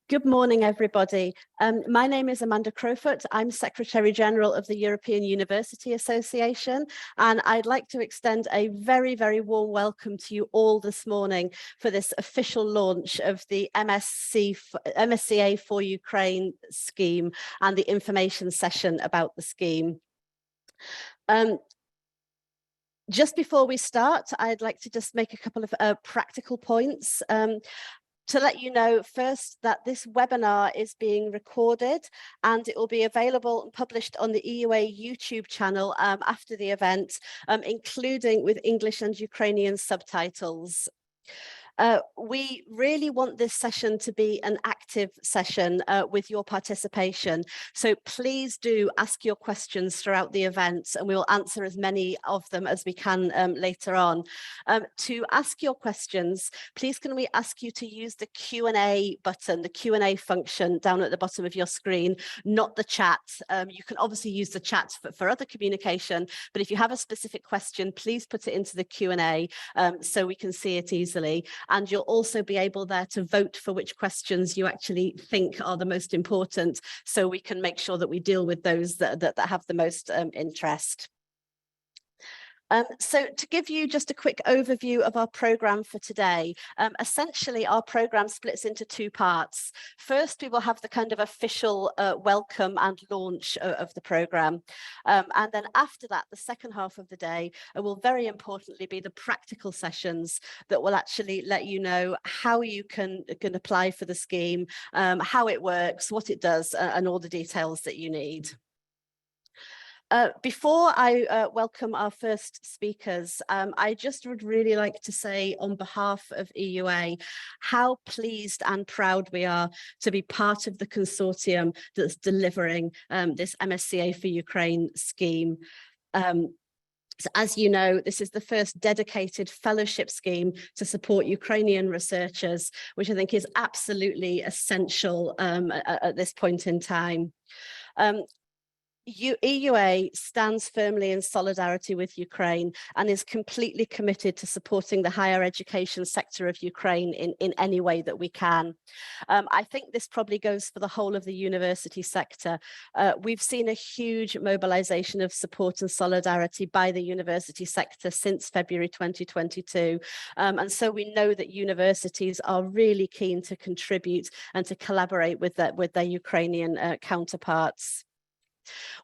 Good morning, everybody. My name is Amanda Crowfoot. I'm Secretary General of the European University Association, and I'd like to extend a very, very warm welcome to you all this morning for this official launch of the MSCA4Ukraine scheme and the information session about the scheme. Just before we start, I'd like to just make a couple of practical points. To let you know first that this webinar is being recorded and it will be available and published on the EUA YouTube channel after the event, including with English and Ukrainian subtitles. We really want this session to be an active session with your participation. So please do ask your questions throughout the event and we will answer as many of them as we can later on. To ask your questions, please can we ask you to use the Q&A button, the Q&A function down at the bottom of your screen, not the chat. You can obviously use the chat for other communication, but if you have a specific question, please put it into the Q&A so we can see it easily. And you'll also be able there to vote for which questions you actually think are the most important, so we can make sure that we deal with those that have the most interest. So to give you just a quick overview of our programme for today, essentially our programme splits into two parts. First, we will have the kind of official welcome and launch of the programme. And then after that, the second half of the day will very importantly be the practical sessions that will actually let you know how you can apply for the scheme, how it works, what it does, and all the details that you need. Before I welcome our first speakers, I just would really like to say on behalf of EUA how pleased and proud we are to be part of the consortium that's delivering this MSCA4Ukraine scheme. So as you know, this is the first dedicated fellowship scheme to support Ukrainian researchers, which I think is absolutely essential at this point in time. EUA stands firmly in solidarity with Ukraine and is completely committed to supporting the higher education sector of Ukraine in any way that we can. I think this probably goes for the whole of the university sector. We've seen a huge mobilization of support and solidarity by the university sector since February 2022. And so we know that universities are really keen to contribute and to collaborate with their Ukrainian counterparts.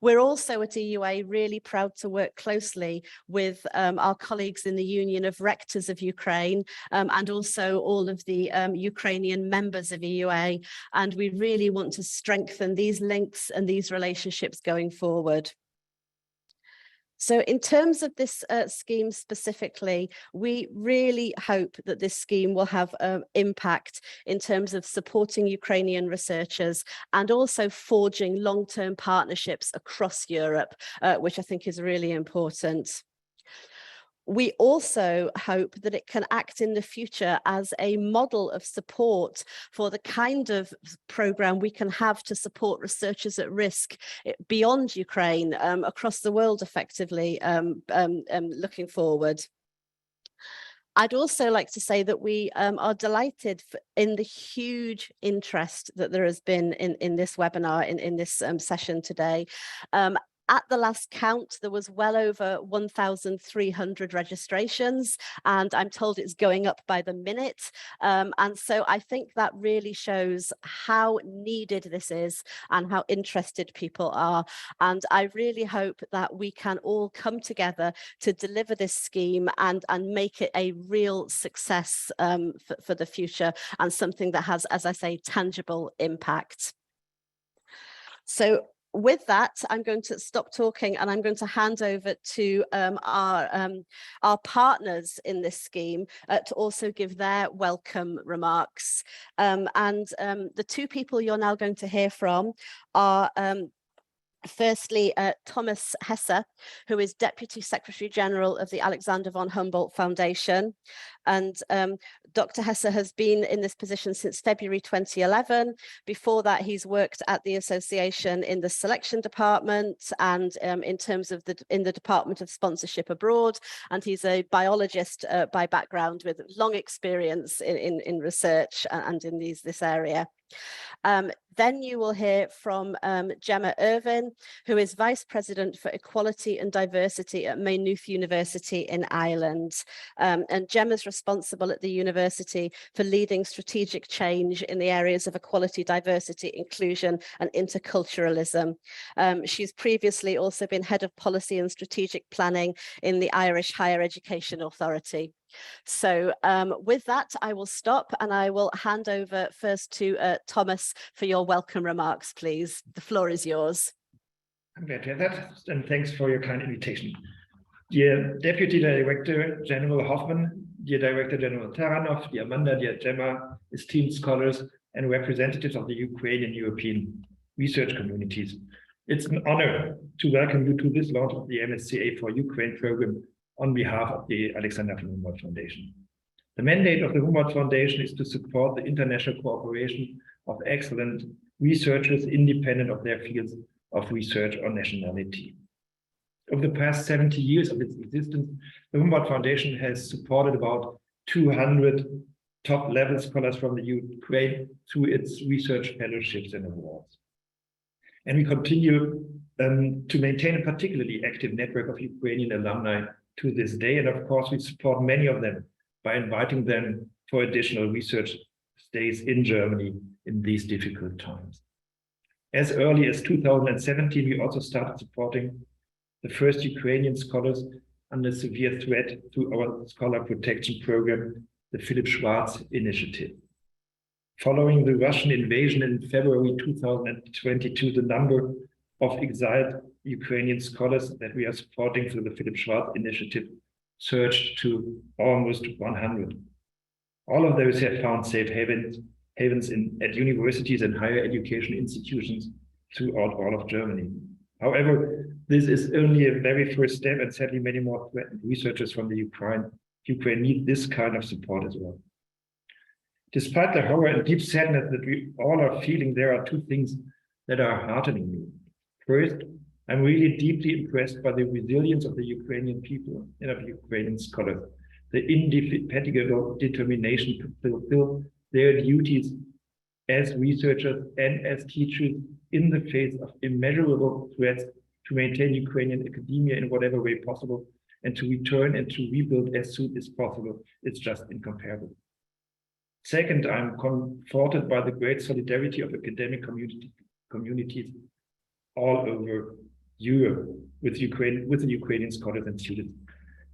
We're also at EUA really proud to work closely with our colleagues in the Union of Rectors of Ukraine and also all of the Ukrainian members of EUA. And we really want to strengthen these links and these relationships going forward. So in terms of this scheme specifically, we really hope that this scheme will have impact in terms of supporting Ukrainian researchers and also forging long-term partnerships across Europe, which I think is really important. We also hope that it can act in the future as a model of support for the kind of programme we can have to support researchers at risk beyond Ukraine, across the world effectively, looking forward. I'd also like to say that we are delighted in the huge interest that there has been in this webinar, in this session today. At the last count, there was well over 1,300 registrations, and I'm told it's going up by the minute. And so I think that really shows how needed this is and how interested people are. And I really hope that we can all come together to deliver this scheme and make it a real success for the future and something that has, as I say, tangible impact. So with that, I'm going to stop talking and I'm going to hand over to our partners in this scheme to also give their welcome remarks. The two people you're now going to hear from are firstly, Thomas Hesse, who is Deputy Secretary General of the Alexander von Humboldt Foundation. And Dr. Hesse has been in this position since February 2011. Before that, he's worked at the association in the selection department and in terms of in the Department of Sponsorship Abroad. And he's a biologist by background with long experience in research and in this area. Then you will hear from Gemma Irvin, who is Vice President for Equality and Diversity at Maynooth University in Ireland. And Gemma's responsible at the university for leading strategic change in the areas of equality, diversity, inclusion, and interculturalism. She's previously also been Head of Policy and Strategic Planning in the Irish Higher Education Authority. So with that, I will stop and I will hand over first to Thomas for your welcome remarks, please. The floor is yours. I'm glad to have that, and thanks for your kind invitation. Dear Deputy Director General Hoffmann, dear Director General Taranov, dear Amanda, dear Gemma, esteemed scholars, and representatives of the Ukrainian European research communities. It's an honor to welcome you to this launch of the MSCA4Ukraine program on behalf of the Alexander von Humboldt Foundation. The mandate of the Humboldt Foundation is to support the international cooperation of excellent researchers independent of their fields of research or nationality. Over the past 70 years of its existence, the Humboldt Foundation has supported about 200 top-level scholars from the Ukraine through its research fellowships and awards. And we continue to maintain a particularly active network of Ukrainian alumni to this day. And of course, we support many of them by inviting them for additional research stays in Germany in these difficult times. As early as 2017, we also started supporting the first Ukrainian scholars under severe threat through our scholar protection program, the Philipp Schwarz Initiative. Following the Russian invasion in February 2022, the number of exiled Ukrainian scholars that we are supporting through the Philipp Schwarz Initiative surged to almost 100. All of those have found safe havens at universities and higher education institutions throughout all of Germany. However, this is only a very first step, and sadly many more threatened researchers from the Ukraine need this kind of support as well. Despite the horror and deep sadness that we all are feeling, there are two things that are heartening me. First, I'm really deeply impressed by the resilience of the Ukrainian people and of Ukrainian scholars, the indefatigable determination to fulfill their duties as researchers and as teachers in the face of immeasurable threats, to maintain Ukrainian academia in whatever way possible, and to return and to rebuild as soon as possible. It's just incomparable. Second, I'm comforted by the great solidarity of academic communities all over Europe with the Ukrainian scholars and students.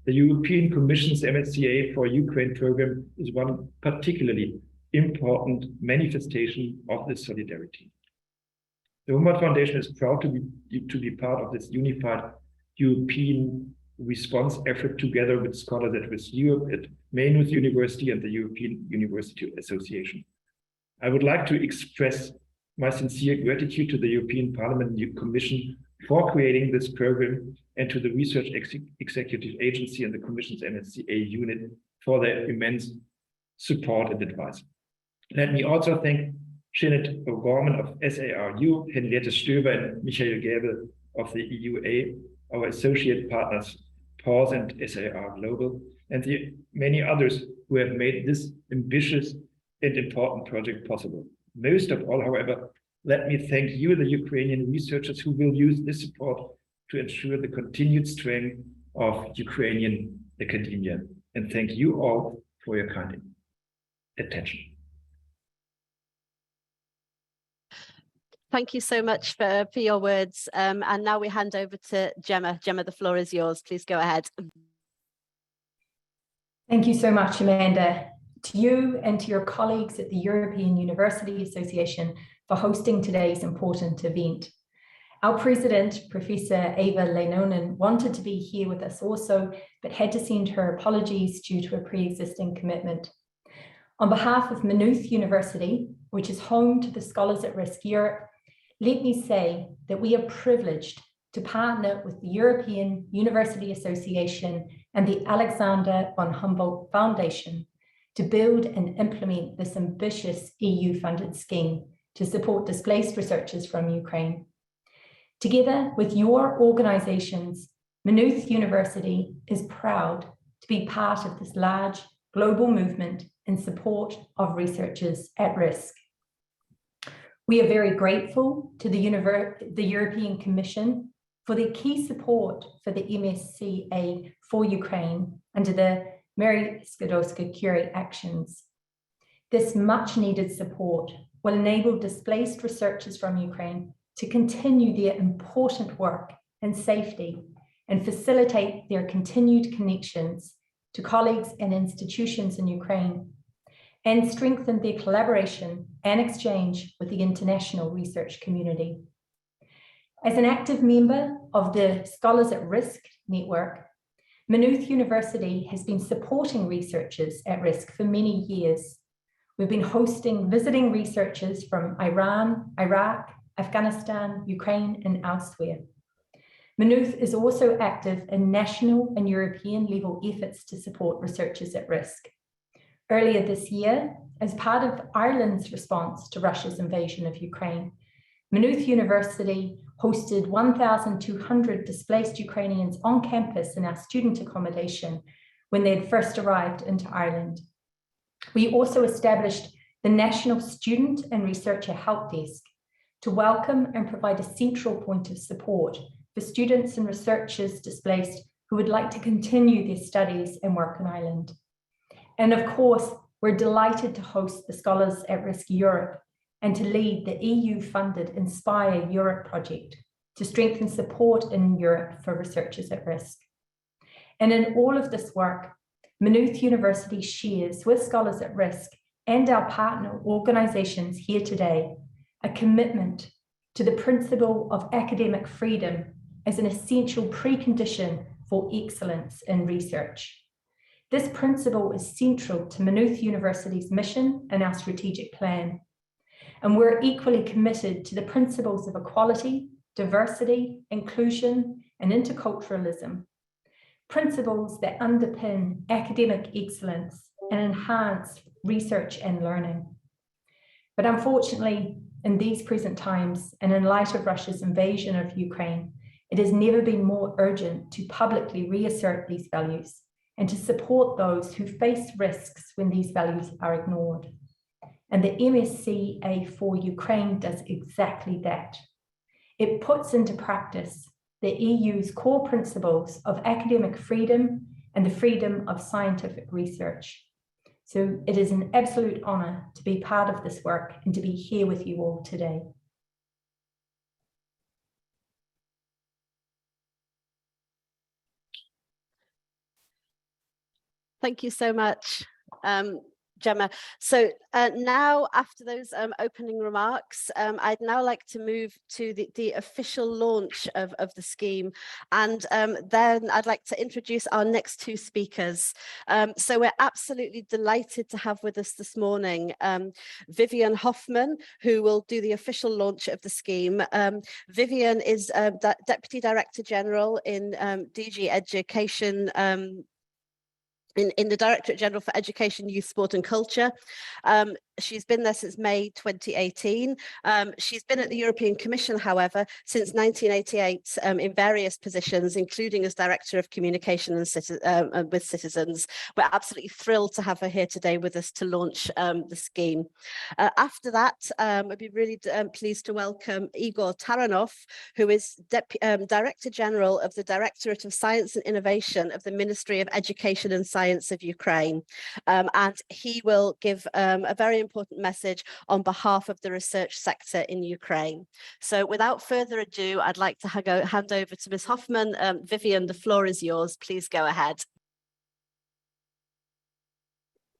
The European Commission's MSCA4Ukraine program is one particularly important manifestation of this solidarity. The Humboldt Foundation is proud to be part of this unified European response effort together with scholars at West Europe, at Maynooth University and the European University Association. I would like to express my sincere gratitude to the European Parliament and Commission for creating this program, and to the Research Executive Agency and the Commission's MSCA unit for their immense support and advice. Let me also thank Jeanette O'Gorman of SARU, Henriette Stöber and Michael Gäbel of the EUA, our associate partners, PAUSE and SAR Global, and the many others who have made this ambitious and important project possible. Most of all, however, let me thank you, the Ukrainian researchers, who will use this support to ensure the continued strength of Ukrainian academia. And thank you all for your kind attention. Thank you so much for your words. And now we hand over to Gemma. Gemma, the floor is yours. Please go ahead. Thank you so much, Amanda. To you and to your colleagues at the European University Association for hosting today's important event. Our president, Professor Eva Leinonen, wanted to be here with us also, but had to send her apologies due to a pre-existing commitment. On behalf of Maynooth University, which is home to the Scholars at Risk Europe, let me say that we are privileged to partner with the European University Association and the Alexander von Humboldt Foundation to build and implement this ambitious EU-funded scheme to support displaced researchers from Ukraine. Together with your organizations, Maynooth University is proud to be part of this large global movement in support of researchers at risk. We are very grateful to the European Commission for their key support for the MSCA4Ukraine under the Mary Skłodowska-Curie actions. This much needed support will enable displaced researchers from Ukraine to continue their important work in safety and facilitate their continued connections to colleagues and institutions in Ukraine, and strengthen their collaboration and exchange with the international research community. As an active member of the Scholars at Risk network, Maynooth University has been supporting researchers at risk for many years. We've been hosting visiting researchers from Iran, Iraq, Afghanistan, Ukraine, and elsewhere. Maynooth is also active in national and European level efforts to support researchers at risk. Earlier this year, as part of Ireland's response to Russia's invasion of Ukraine, Maynooth University hosted 1,200 displaced Ukrainians on campus in our student accommodation when they had first arrived into Ireland. We also established the National Student and Researcher Help Desk to welcome and provide a central point of support for students and researchers displaced who would like to continue their studies and work in Ireland. And of course, we're delighted to host the Scholars at Risk Europe and to lead the EU-funded Inspire Europe project to strengthen support in Europe for researchers at risk. And in all of this work, Maynooth University shares with Scholars at Risk and our partner organisations here today a commitment to the principle of academic freedom as an essential precondition for excellence in research. This principle is central to Maynooth University's mission and our strategic plan. And we're equally committed to the principles of equality, diversity, inclusion, and interculturalism, principles that underpin academic excellence and enhance research and learning. But unfortunately, in these present times, and in light of Russia's invasion of Ukraine, it has never been more urgent to publicly reassert these values and to support those who face risks when these values are ignored. And the MSCA4Ukraine does exactly that. It puts into practice the EU's core principles of academic freedom and the freedom of scientific research. So it is an absolute honour to be part of this work and to be here with you all today. Thank you so much, Gemma. So now, after those opening remarks, I'd now like to move to the official launch of the scheme, and then I'd like to introduce our next two speakers. So we're absolutely delighted to have with us this morning Viviane Hoffmann, who will do the official launch of the scheme. Viviane is Deputy Director General in DG Education, in the Directorate General for Education, Youth, Sport and Culture. She's been there since May 2018. She's been at the European Commission, however, since 1988 in various positions, including as Director of Communication and with Citizens. We're absolutely thrilled to have her here today with us to launch the scheme. After that, we'd be really pleased to welcome Igor Taranov, who is Director General of the Directorate of Science and Innovation of the Ministry of Education and Science of Ukraine. And he will give a very important message on behalf of the research sector in Ukraine. So without further ado, I'd like to hand over to Ms. Hoffmann. Viviane, the floor is yours. Please go ahead.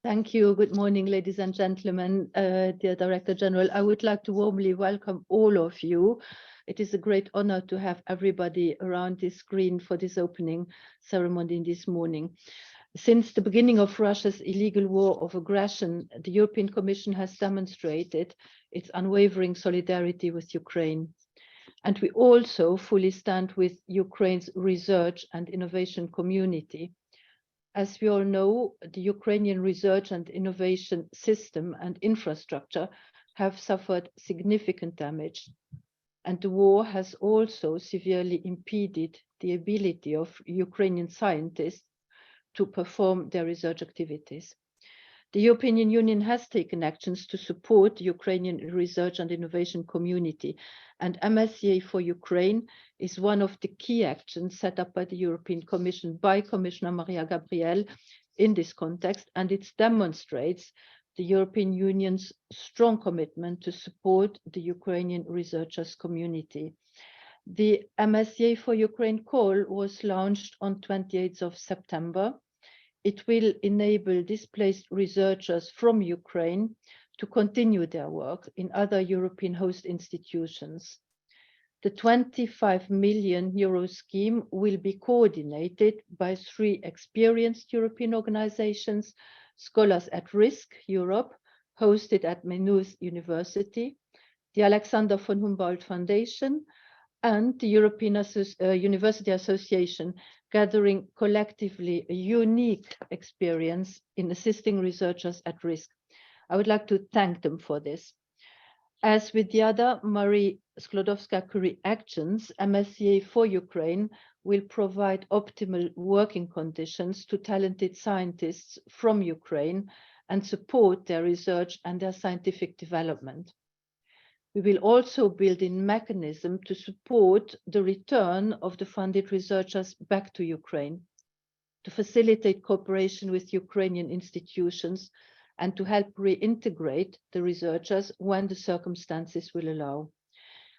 Thank you. Good morning, ladies and gentlemen, dear Director General. I would like to warmly welcome all of you. It is a great honor to have everybody around this screen for this opening ceremony this morning. Since the beginning of Russia's illegal war of aggression, the European Commission has demonstrated its unwavering solidarity with Ukraine. And we also fully stand with Ukraine's research and innovation community. As we all know, the Ukrainian research and innovation system and infrastructure have suffered significant damage. And the war has also severely impeded the ability of Ukrainian scientists to perform their research activities. The European Union has taken actions to support the Ukrainian research and innovation community, and MSCA4Ukraine is one of the key actions set up by the European Commission by Commissioner Maria Gabriel in this context, and it demonstrates the European Union's strong commitment to support the Ukrainian researchers community. The MSCA4Ukraine call was launched on 28th of September. It will enable displaced researchers from Ukraine to continue their work in other European host institutions. The 25 million euro scheme will be coordinated by 3 experienced European organizations: Scholars at Risk Europe, hosted at Maynooth University, the Alexander von Humboldt Foundation, and the European University Association, gathering collectively a unique experience in assisting researchers at risk. I would like to thank them for this. As with the other Marie Skłodowska-Curie actions, MSCA4Ukraine will provide optimal working conditions to talented scientists from Ukraine and support their research and their scientific development. We will also build in mechanism to support the return of the funded researchers back to Ukraine, to facilitate cooperation with Ukrainian institutions, and to help reintegrate the researchers when the circumstances will allow.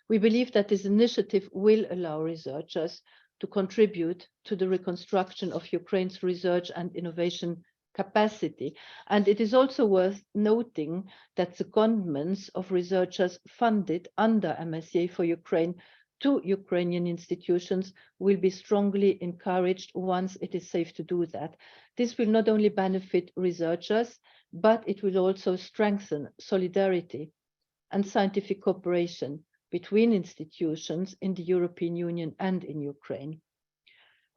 We believe that this initiative will allow researchers to contribute to the reconstruction of Ukraine's research and innovation capacity. And it is also worth noting that secondments of researchers funded under MSCA4Ukraine to Ukrainian institutions will be strongly encouraged once it is safe to do that. This will not only benefit researchers, but it will also strengthen solidarity and scientific cooperation between institutions in the European Union and in Ukraine.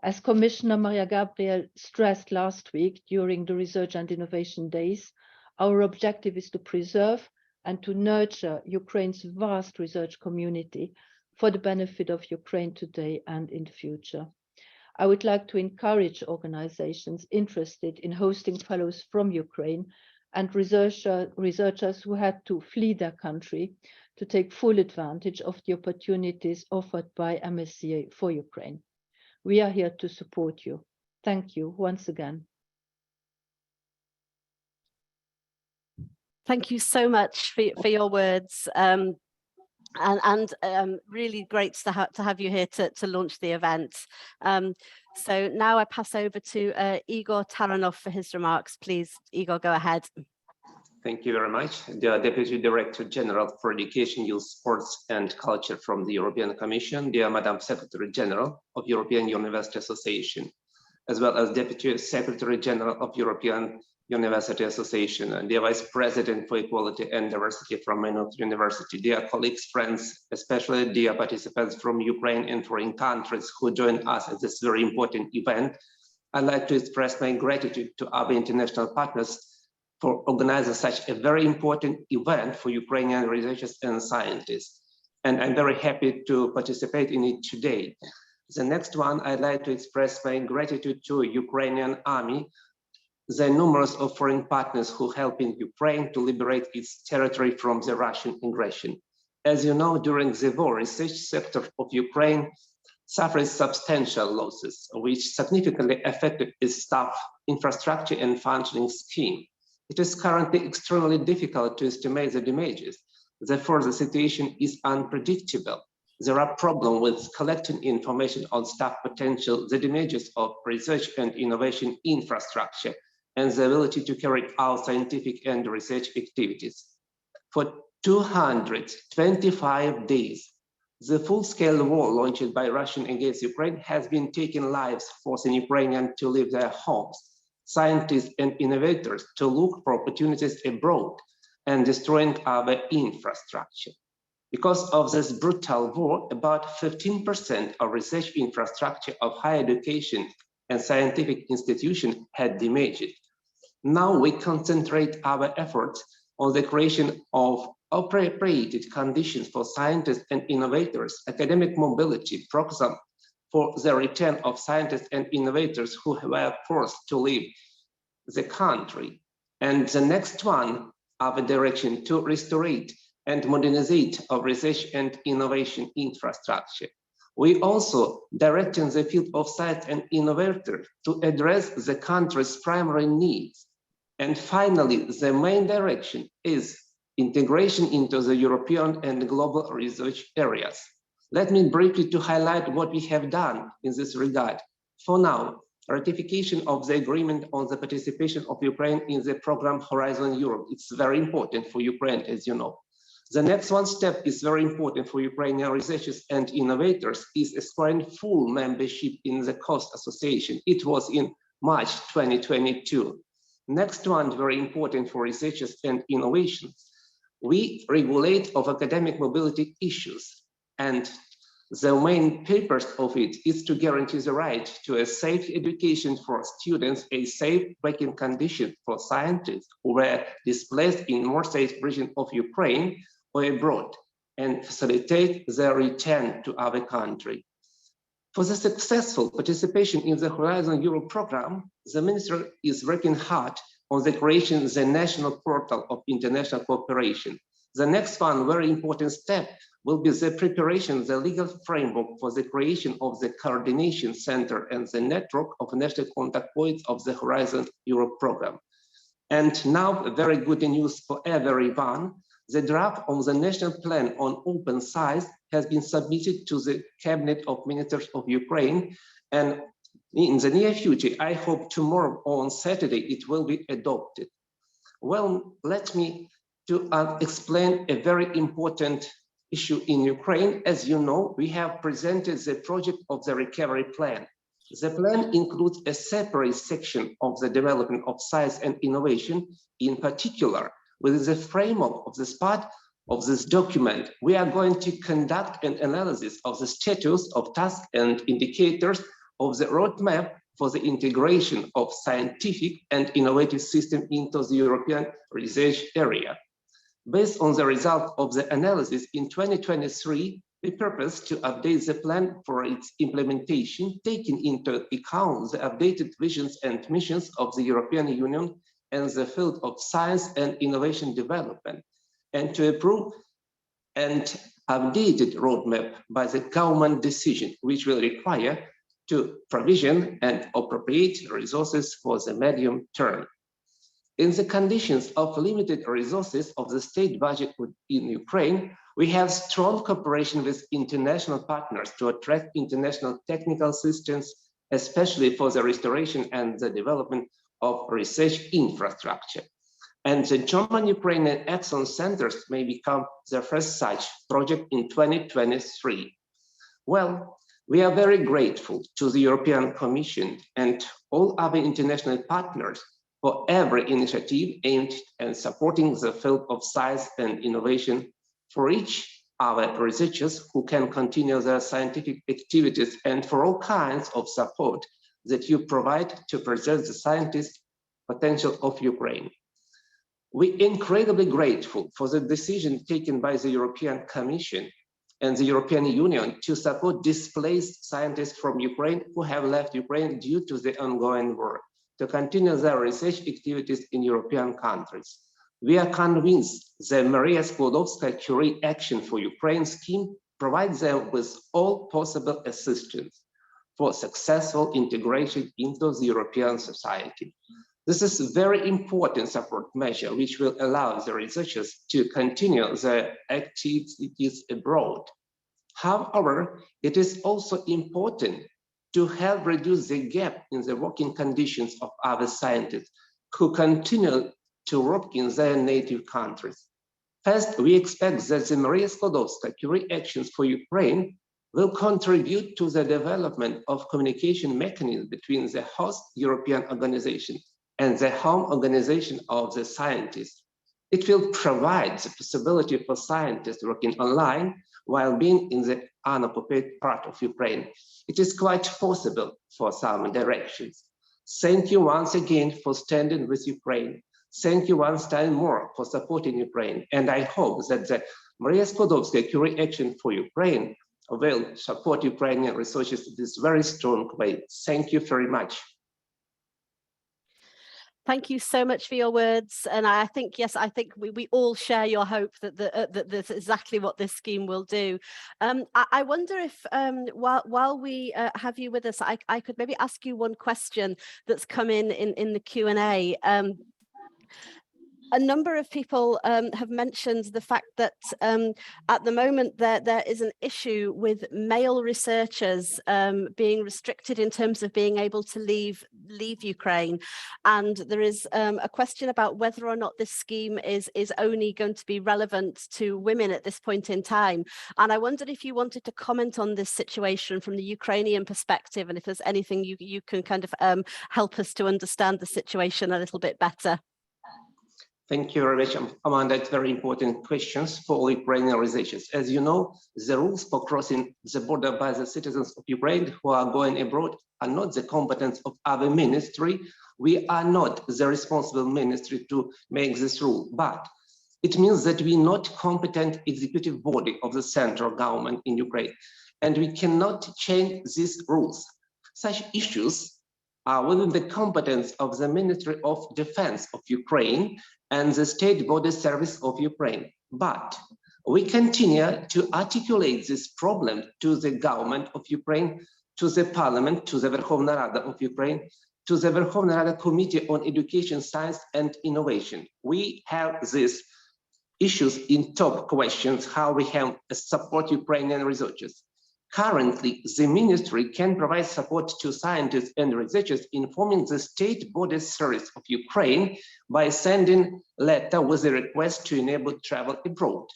As Commissioner Maria Gabriel stressed last week during the Research and Innovation Days, our objective is to preserve and to nurture Ukraine's vast research community for the benefit of Ukraine today and in the future. I would like to encourage organizations interested in hosting fellows from Ukraine and researchers who had to flee their country to take full advantage of the opportunities offered by MSCA4Ukraine. We are here to support you. Thank you once again. Thank you so much for your words. Really great to have you here to launch the event. So now I pass over to Igor Taranov for his remarks. Please, Igor, go ahead. Thank you very much. The Deputy Director General for Education, Youth, Sports and Culture from the European Commission, dear Madam Secretary General of European University Association, as well as Deputy Secretary General of European University Association, and dear Vice President for Equality and Diversity from Maynooth University, dear colleagues, friends, especially dear participants from Ukraine and foreign countries who join us at this very important event. I'd like to express my gratitude to our international partners for organizing such a very important event for Ukrainian researchers and scientists. And I'm very happy to participate in it today. The next one, I'd like to express my gratitude to Ukrainian Army, the numerous of foreign partners who help in Ukraine to liberate its territory from the Russian aggression. As you know, during the war, research sector of Ukraine suffered substantial losses, which significantly affected its staff, infrastructure, and functioning scheme. It is currently extremely difficult to estimate the damages. Therefore, the situation is unpredictable. There are problems with collecting information on staff potential, the damages of research and innovation infrastructure, and the ability to carry out scientific and research activities. For 225 days, the full-scale war launched by Russia against Ukraine has been taking lives, forcing Ukrainians to leave their homes, scientists and innovators to look for opportunities abroad, and destroying our infrastructure. Because of this brutal war, about 15% of research infrastructure of higher education and scientific institutions had damaged. Now we concentrate our efforts on the creation of appropriate conditions for scientists and innovators, academic mobility program for the return of scientists and innovators who were forced to leave the country. And the next one, our direction to restore and modernize of research and innovation infrastructure. We also direct in the field of science and innovators to address the country's primary needs. And finally, the main direction is integration into the European and global research areas. Let me briefly to highlight what we have done in this regard. For now, ratification of the agreement on the participation of Ukraine in the program Horizon Europe. It's very important for Ukraine, as you know. The next one step is very important for Ukrainian researchers and innovators is acquiring full membership in the CEST Association. It was in March 2022. Next one, very important for researchers and innovations. We regulate of academic mobility issues, and the main purpose of it is to guarantee the right to a safe education for students, a safe working condition for scientists who were displaced in more safe region of Ukraine or abroad, and facilitate their return to our country. For the successful participation in the Horizon Europe program, the Ministry is working hard on the creation of the national portal of international cooperation. The next one, very important step, will be the preparation of the legal framework for the creation of the coordination center and the network of national contact points of the Horizon Europe program. And now, very good news for everyone. The draft of the national plan on open science has been submitted to the Cabinet of Ministers of Ukraine, and in the near future, I hope tomorrow or on Saturday, it will be adopted. Well, let me explain a very important issue in Ukraine. As you know, we have presented the project of the recovery plan. The plan includes a separate section of the development of science and innovation. In particular, within the framework of this part of this document, we are going to conduct an analysis of the status of tasks and indicators of the roadmap for the integration of scientific and innovative systems into the European research area. Based on the result of the analysis in 2023, we purpose to update the plan for its implementation, taking into account the updated visions and missions of the European Union and the field of science and innovation development, and to approve an updated roadmap by the government decision, which will require to provision and appropriate resources for the medium term. In the conditions of limited resources of the state budget in Ukraine, we have strong cooperation with international partners to attract international technical assistance, especially for the restoration and the development of research infrastructure. And the German-Ukrainian Excellence Centers may become the first such project in 2023. Well, we are very grateful to the European Commission and all other international partners for every initiative aimed at supporting the field of science and innovation for each our researchers who can continue their scientific activities, and for all kinds of support that you provide to preserve the scientist potential of Ukraine. We're incredibly grateful for the decision taken by the European Commission and the European Union to support displaced scientists from Ukraine who have left Ukraine due to the ongoing war, to continue their research activities in European countries. We are convinced the Maria Skłodowska-Curie Action for Ukraine scheme provides them with all possible assistance for successful integration into the European society. This is a very important support measure which will allow the researchers to continue their activities abroad. However, it is also important to help reduce the gap in the working conditions of other scientists who continue to work in their native countries. First, we expect that the Maria Skłodowska-Curie Actions for Ukraine will contribute to the development of communication mechanisms between the host European organization and the home organization of the scientists. It will provide the possibility for scientists working online while being in the unoccupied part of Ukraine. It is quite possible for some directions. Thank you once again for standing with Ukraine. Thank you once time more for supporting Ukraine. And I hope that the Maria Skłodowska-Curie Action for Ukraine will support Ukrainian researchers in this very strong way. Thank you very much. Thank you so much for your words. And I think, yes, I think we all share your hope that that that's exactly what this scheme will do. I wonder if while we have you with us, I could maybe ask you one question that's come in the Q&A. A number of people have mentioned the fact that at the moment there is an issue with male researchers being restricted in terms of being able to leave Ukraine, and there is a question about whether or not this scheme is only going to be relevant to women at this point in time. And I wondered if you wanted to comment on this situation from the Ukrainian perspective, and if there's anything you can kind of help us to understand the situation a little bit better. Thank you very much, Amanda. It's very important questions for all Ukrainian researchers. As you know, the rules for crossing the border by the citizens of Ukraine who are going abroad are not the competence of our ministry. We are not the responsible ministry to make this rule, but it means that we're not competent executive body of the central government in Ukraine, and we cannot change these rules. Such issues are within the competence of the Ministry of Defense of Ukraine and the State Border Service of Ukraine. But we continue to articulate this problem to the government of Ukraine, to the parliament, to the Verkhovna Rada of Ukraine, to the Verkhovna Rada Committee on Education, Science and Innovation. We have these issues in top questions, how we can support Ukrainian researchers. Currently, the ministry can provide support to scientists and researchers informing the State Border Service of Ukraine by sending a letter with a request to enable travel abroad.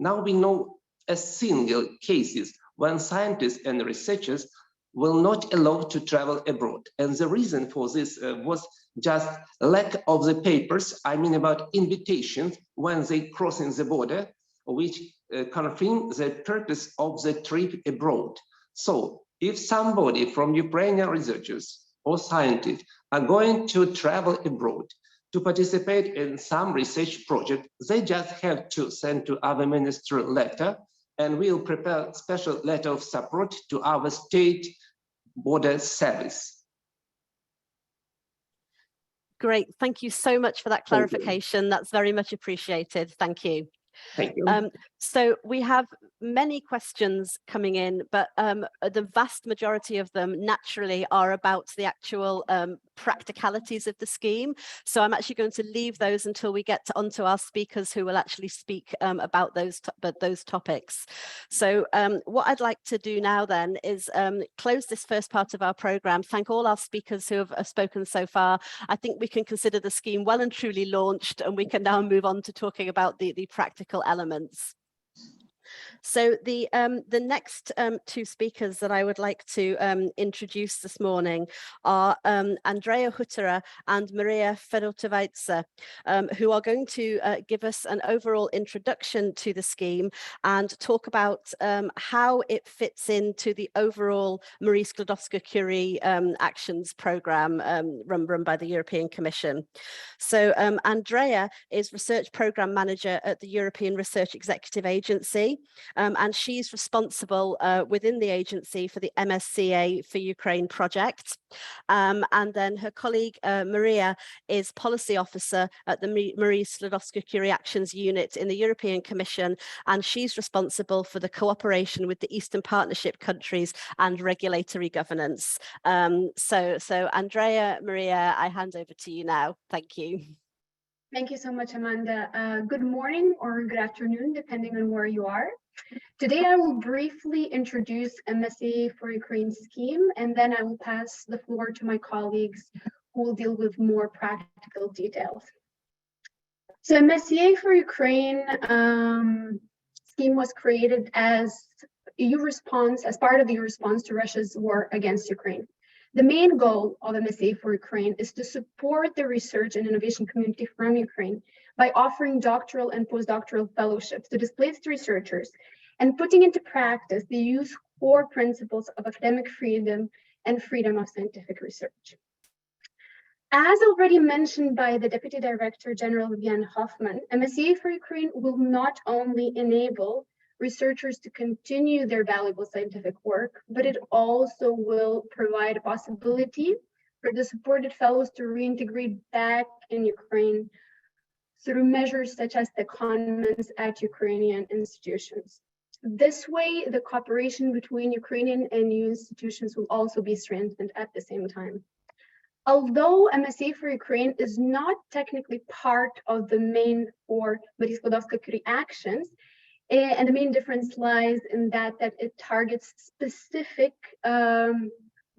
Now we know a single cases when scientists and researchers will not allow to travel abroad. And the reason for this was just lack of the papers, I mean about invitations when they crossing the border, which confirm the purpose of the trip abroad. So if somebody from Ukrainian researchers or scientists are going to travel abroad to participate in some research project, they just have to send to our ministry letter, and we'll prepare a special letter of support to our State Border Service. Great, thank you so much for that clarification. That's very much appreciated. Thank you. Thank you. So we have many questions coming in, but the vast majority of them naturally are about the actual practicalities of the scheme. So I'm actually going to leave those until we get onto our speakers who will actually speak about those topics. So what I'd like to do now then is close this first part of our programme. Thank all our speakers who have spoken so far. I think we can consider the scheme well and truly launched, and we can now move on to talking about the practical elements. So the next two speakers that I would like to introduce this morning are Andrea Hutera and Maria Fedotovaitsa, who are going to give us an overall introduction to the scheme and talk about how it fits into the overall Marie Skłodowska-Curie actions programme run by the European Commission. So Andrea is Research Programme Manager at the European Research Executive Agency, and she's responsible within the agency for the MSCA4Ukraine project. And then her colleague Maria is Policy Officer at the Marie Skłodowska-Curie Actions Unit in the European Commission, and she's responsible for the cooperation with the Eastern Partnership countries and regulatory governance. So Andrea, Maria, I hand over to you now. Thank you. Thank you so much, Amanda. Good morning or good afternoon, depending on where you are. Today, I will briefly introduce MSCA4Ukraine scheme, and then I will pass the floor to my colleagues who will deal with more practical details. So MSCA4Ukraine scheme was created as EU response, as part of the response to Russia's war against Ukraine. The main goal of MSCA4Ukraine is to support the research and innovation community from Ukraine by offering doctoral and postdoctoral fellowships to displaced researchers and putting into practice the EU's core principles of academic freedom and freedom of scientific research. As already mentioned by the Deputy Director General Viviane Hoffmann, MSCA4Ukraine will not only enable researchers to continue their valuable scientific work, but it also will provide a possibility for the supported fellows to reintegrate back in Ukraine through measures such as the secondments at Ukrainian institutions. This way, the cooperation between Ukrainian and EU institutions will also be strengthened at the same time. Although MSCA4Ukraine is not technically part of the main four Skłodowska-Curie actions, and the main difference lies in that it targets specific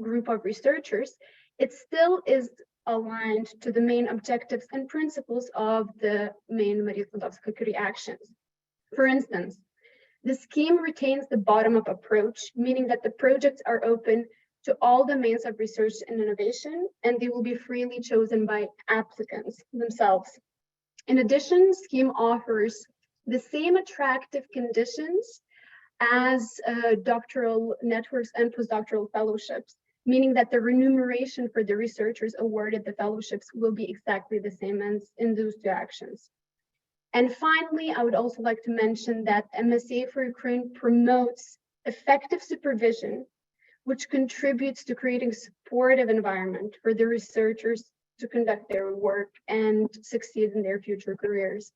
group of researchers, it still is aligned to the main objectives and principles of the main Skłodowska-Curie actions. For instance, the scheme retains the bottom-up approach, meaning that the projects are open to all domains of research and innovation, and they will be freely chosen by applicants themselves. In addition, the scheme offers the same attractive conditions as doctoral networks and postdoctoral fellowships, meaning that the remuneration for the researchers awarded the fellowships will be exactly the same as in those two actions. And finally, I would also like to mention that MSCA4Ukraine promotes effective supervision, which contributes to creating a supportive environment for the researchers to conduct their work and succeed in their future careers.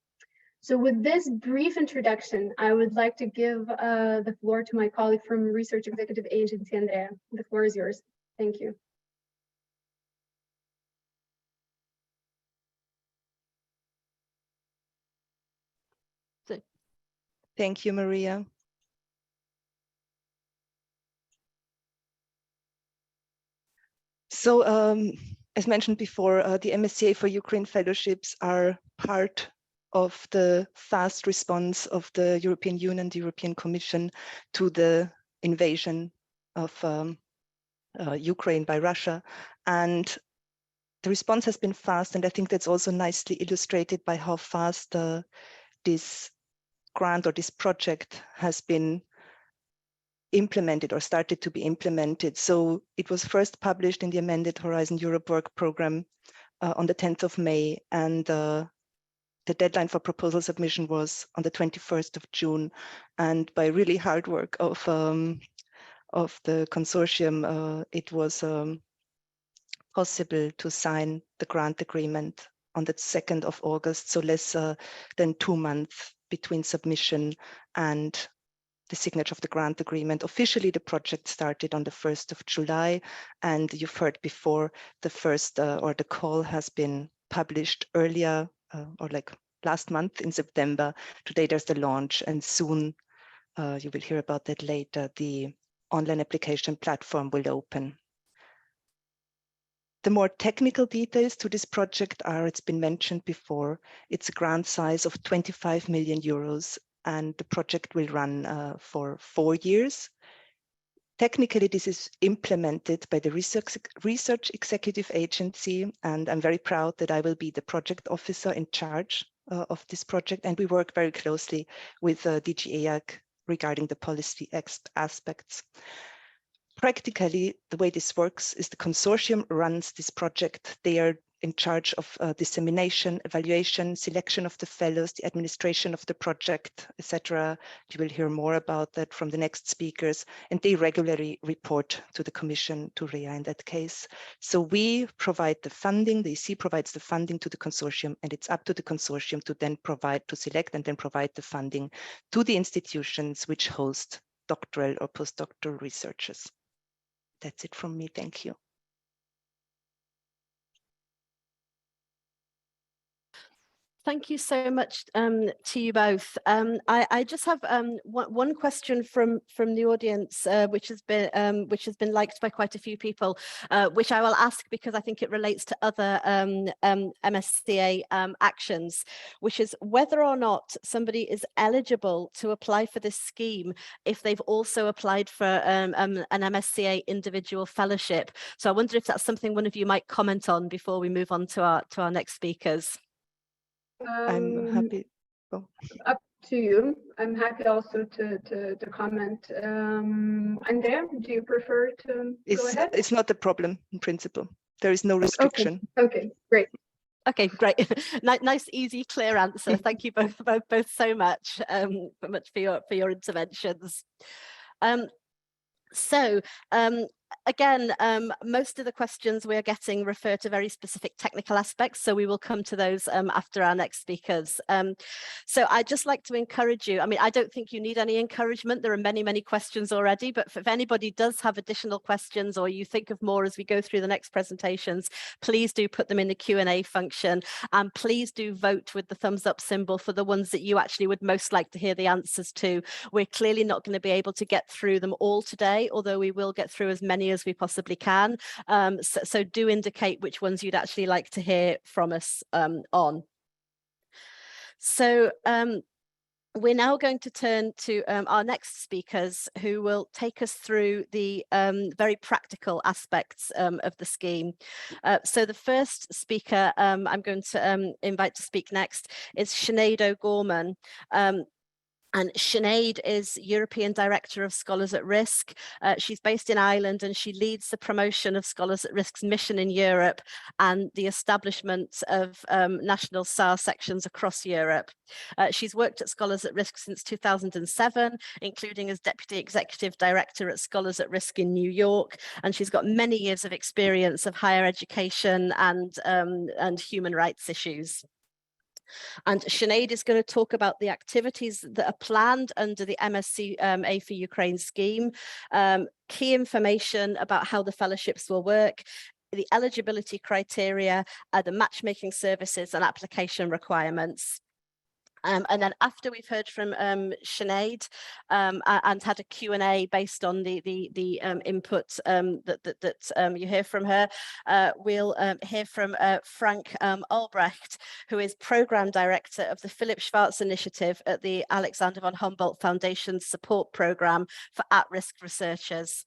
So with this brief introduction, I would like to give the floor to my colleague from Research Executive Agency, Andrea. The floor is yours. Thank you. Thank you, Maria. So, as mentioned before, the MSCA4Ukraine fellowships are part of the fast response of the European Union, the European Commission, to the invasion of Ukraine by Russia. And the response has been fast, and I think that's also nicely illustrated by how fast this grant or this project has been implemented or started to be implemented. So it was first published in the amended Horizon Europe work program on the 10th of May, and the deadline for proposal submission was on the 21st of June. And by really hard work of the consortium, it was possible to sign the grant agreement on the 2nd of August, so less than 2 months between submission and the signature of the grant agreement. Officially, the project started on the 1st of July, and you've heard before, the first or the call has been published earlier or like last month in September. Today there's the launch, and soon you will hear about that later. The online application platform will open. The more technical details to this project are, it's been mentioned before, it's a grant size of 25 million euros, and the project will run for 4 years. Technically, this is implemented by the Research Executive Agency, and I'm very proud that I will be the project officer in charge of this project, and we work very closely with DG EAC regarding the policy aspects. Practically, the way this works is the consortium runs this project. They are in charge of dissemination, evaluation, selection of the fellows, the administration of the project, etc. You will hear more about that from the next speakers, and they regularly report to the Commission, to REA in that case. So we provide the funding, the EC provides the funding to the consortium, and it's up to the consortium to then select and then provide the funding to the institutions which host doctoral or postdoctoral researchers. That's it from me. Thank you. Thank you so much to you both. I just have one question from the audience, which has been liked by quite a few people, which I will ask because I think it relates to other MSCA actions, which is whether or not somebody is eligible to apply for this scheme if they've also applied for an MSCA individual fellowship. So I wonder if that's something one of you might comment on before we move on to our next speakers. I'm happy. Oh. Up to you. I'm happy also to comment. Andrea, do you prefer to go ahead? It's not a problem in principle. There is no restriction. Okay, great. Okay, great. Nice, easy, clear answer. Thank you both so much for your interventions. So again, most of the questions we're getting refer to very specific technical aspects, so we will come to those after our next speakers. So I'd just like to encourage you. I mean, I don't think you need any encouragement. There are many, many questions already, but if anybody does have additional questions or you think of more as we go through the next presentations, please do put them in the Q&A function, and please do vote with the thumbs up symbol for the ones that you actually would most like to hear the answers to. We're clearly not going to be able to get through them all today, although we will get through as many as we possibly can. So do indicate which ones you'd actually like to hear from us on. So we're now going to turn to our next speakers, who will take us through the very practical aspects of the scheme. So the first speaker I'm going to invite to speak next is Sinead O'Gorman. And Sinead is European Director of Scholars at Risk. She's based in Ireland, and she leads the promotion of Scholars at Risk's mission in Europe and the establishment of national SAR sections across Europe. She's worked at Scholars at Risk since 2007, including as Deputy Executive Director at Scholars at Risk in New York. And she's got many years of experience of higher education and human rights issues. And Sinead is going to talk about the activities that are planned under the MSCA4Ukraine scheme, key information about how the fellowships will work, the eligibility criteria, the matchmaking services and application requirements. And then after we've heard from Sinead and had a Q&A based on the input that you hear from her, we'll hear from Frank Albrecht, who is Programme Director of the Philip Schwarz Initiative at the Alexander von Humboldt Foundation's support programme for at-risk researchers.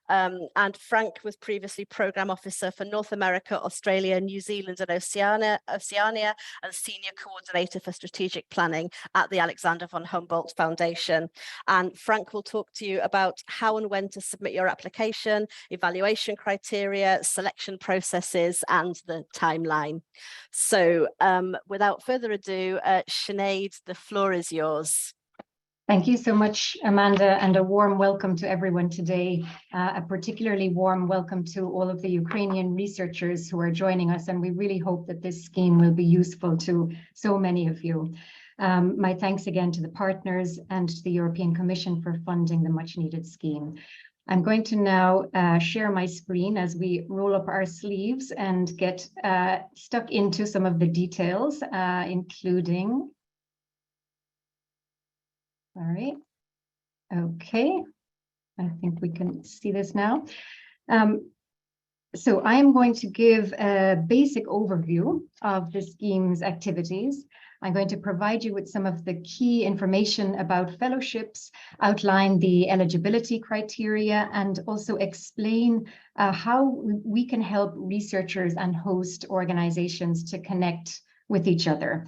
And Frank was previously Programme Officer for North America, Australia, New Zealand and Oceania, and Senior Coordinator for Strategic Planning at the Alexander von Humboldt Foundation. And Frank will talk to you about how and when to submit your application, evaluation criteria, selection processes, and the timeline. So without further ado, Sinead, the floor is yours. Thank you so much, Amanda, and a warm welcome to everyone today. A particularly warm welcome to all of the Ukrainian researchers who are joining us, and we really hope that this scheme will be useful to so many of you. My thanks again to the partners and to the European Commission for funding the much needed scheme. I'm going to now share my screen as we roll up our sleeves and get stuck into some of the details, including... All right. Okay. I think we can see this now. So I'm going to give a basic overview of the scheme's activities. I'm going to provide you with some of the key information about fellowships, outline the eligibility criteria, and also explain how we can help researchers and host organizations to connect with each other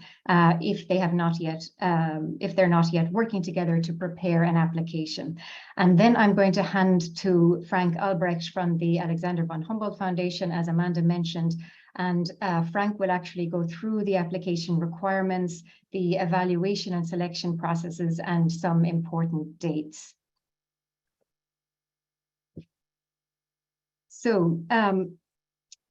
if they're not yet working together to prepare an application. And then I'm going to hand to Frank Albrecht from the Alexander von Humboldt Foundation, as Amanda mentioned, and Frank will actually go through the application requirements, the evaluation and selection processes, and some important dates. So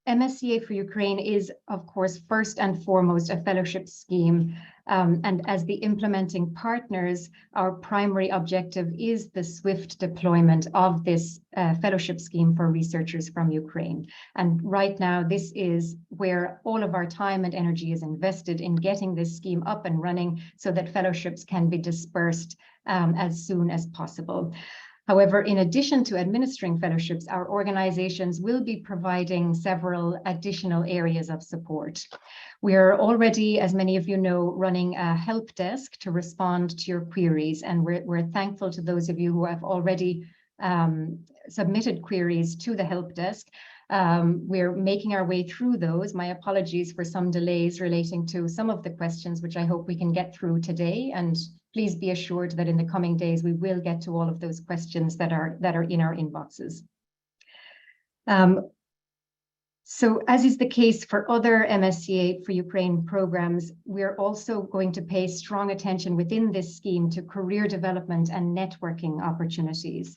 MSCA4Ukraine is, of course, first and foremost a fellowship scheme. And as the implementing partners, our primary objective is the swift deployment of this fellowship scheme for researchers from Ukraine. And right now, this is where all of our time and energy is invested in getting this scheme up and running so that fellowships can be dispersed as soon as possible. However, in addition to administering fellowships, our organizations will be providing several additional areas of support. We are already, as many of you know, running a help desk to respond to your queries, and we're thankful to those of you who have already submitted queries to the help desk. We're making our way through those. My apologies for some delays relating to some of the questions, which I hope we can get through today. And please be assured that in the coming days, we will get to all of those questions that are in our inboxes. So as is the case for other MSCA4Ukraine programs, we're also going to pay strong attention within this scheme to career development and networking opportunities.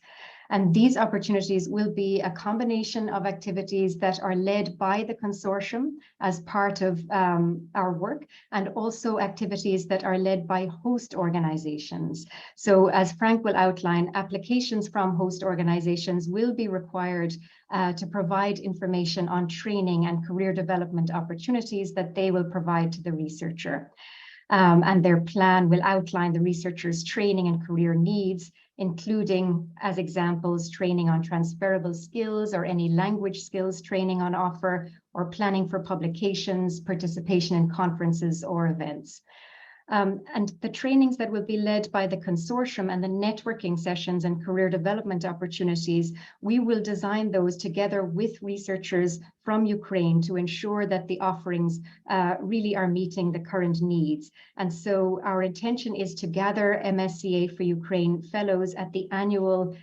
And these opportunities will be a combination of activities that are led by the consortium as part of our work, and also activities that are led by host organizations. So as Frank will outline, applications from host organizations will be required to provide information on training and career development opportunities that they will provide to the researcher. And their plan will outline the researcher's training and career needs, including, as examples, training on transferable skills or any language skills training on offer, or planning for publications, participation in conferences or events. And the trainings that will be led by the consortium and the networking sessions and career development opportunities, we will design those together with researchers from Ukraine to ensure that the offerings really are meeting the current needs. And so our intention is to gather MSCA4Ukraine fellows at the annual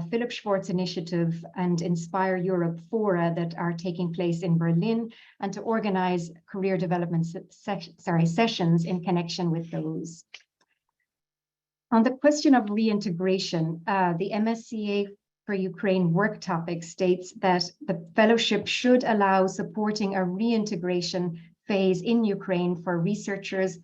Philip Schwartz Initiative and Inspire Europe Fora that are taking place in Berlin, and to organize career development sessions in connection with those. On the question of reintegration, the MSCA4Ukraine work topic states that the fellowship should allow supporting a reintegration phase in Ukraine for researchers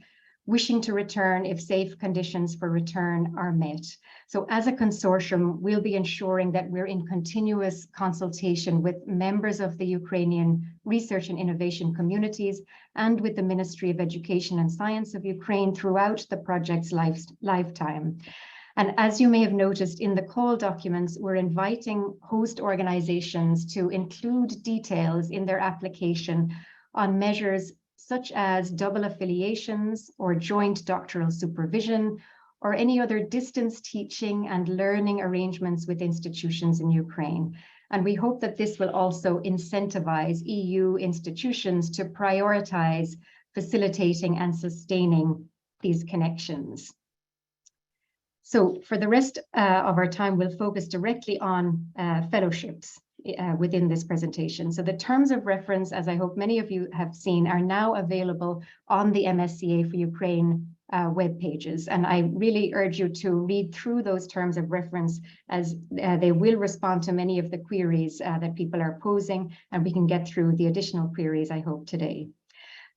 wishing to return if safe conditions for return are met. So as a consortium, we'll be ensuring that we're in continuous consultation with members of the Ukrainian research and innovation communities and with the Ministry of Education and Science of Ukraine throughout the project's lifetime. And as you may have noticed in the call documents, we're inviting host organizations to include details in their application on measures such as double affiliations or joint doctoral supervision, or any other distance teaching and learning arrangements with institutions in Ukraine. And we hope that this will also incentivize EU institutions to prioritize facilitating and sustaining these connections. So for the rest of our time, we'll focus directly on fellowships within this presentation. So the terms of reference, as I hope many of you have seen, are now available on the MSCA4Ukraine web pages. And I really urge you to read through those terms of reference, as they will respond to many of the queries that people are posing, and we can get through the additional queries, I hope, today.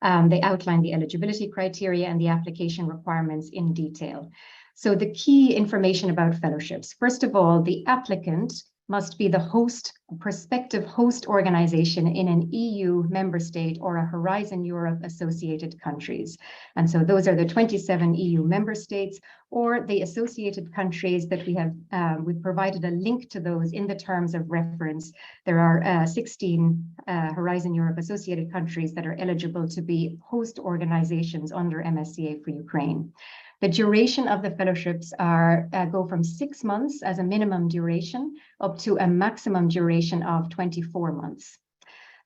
They outline the eligibility criteria and the application requirements in detail. So the key information about fellowships: first of all, the applicant must be the host, prospective host organization in an EU member state or a Horizon Europe associated countries. And so those are the 27 EU member states or the associated countries that we have, we've provided a link to those in the terms of reference. There are 16 Horizon Europe associated countries that are eligible to be host organizations under MSCA4Ukraine. The duration of the fellowships go from 6 months as a minimum duration up to a maximum duration of 24 months.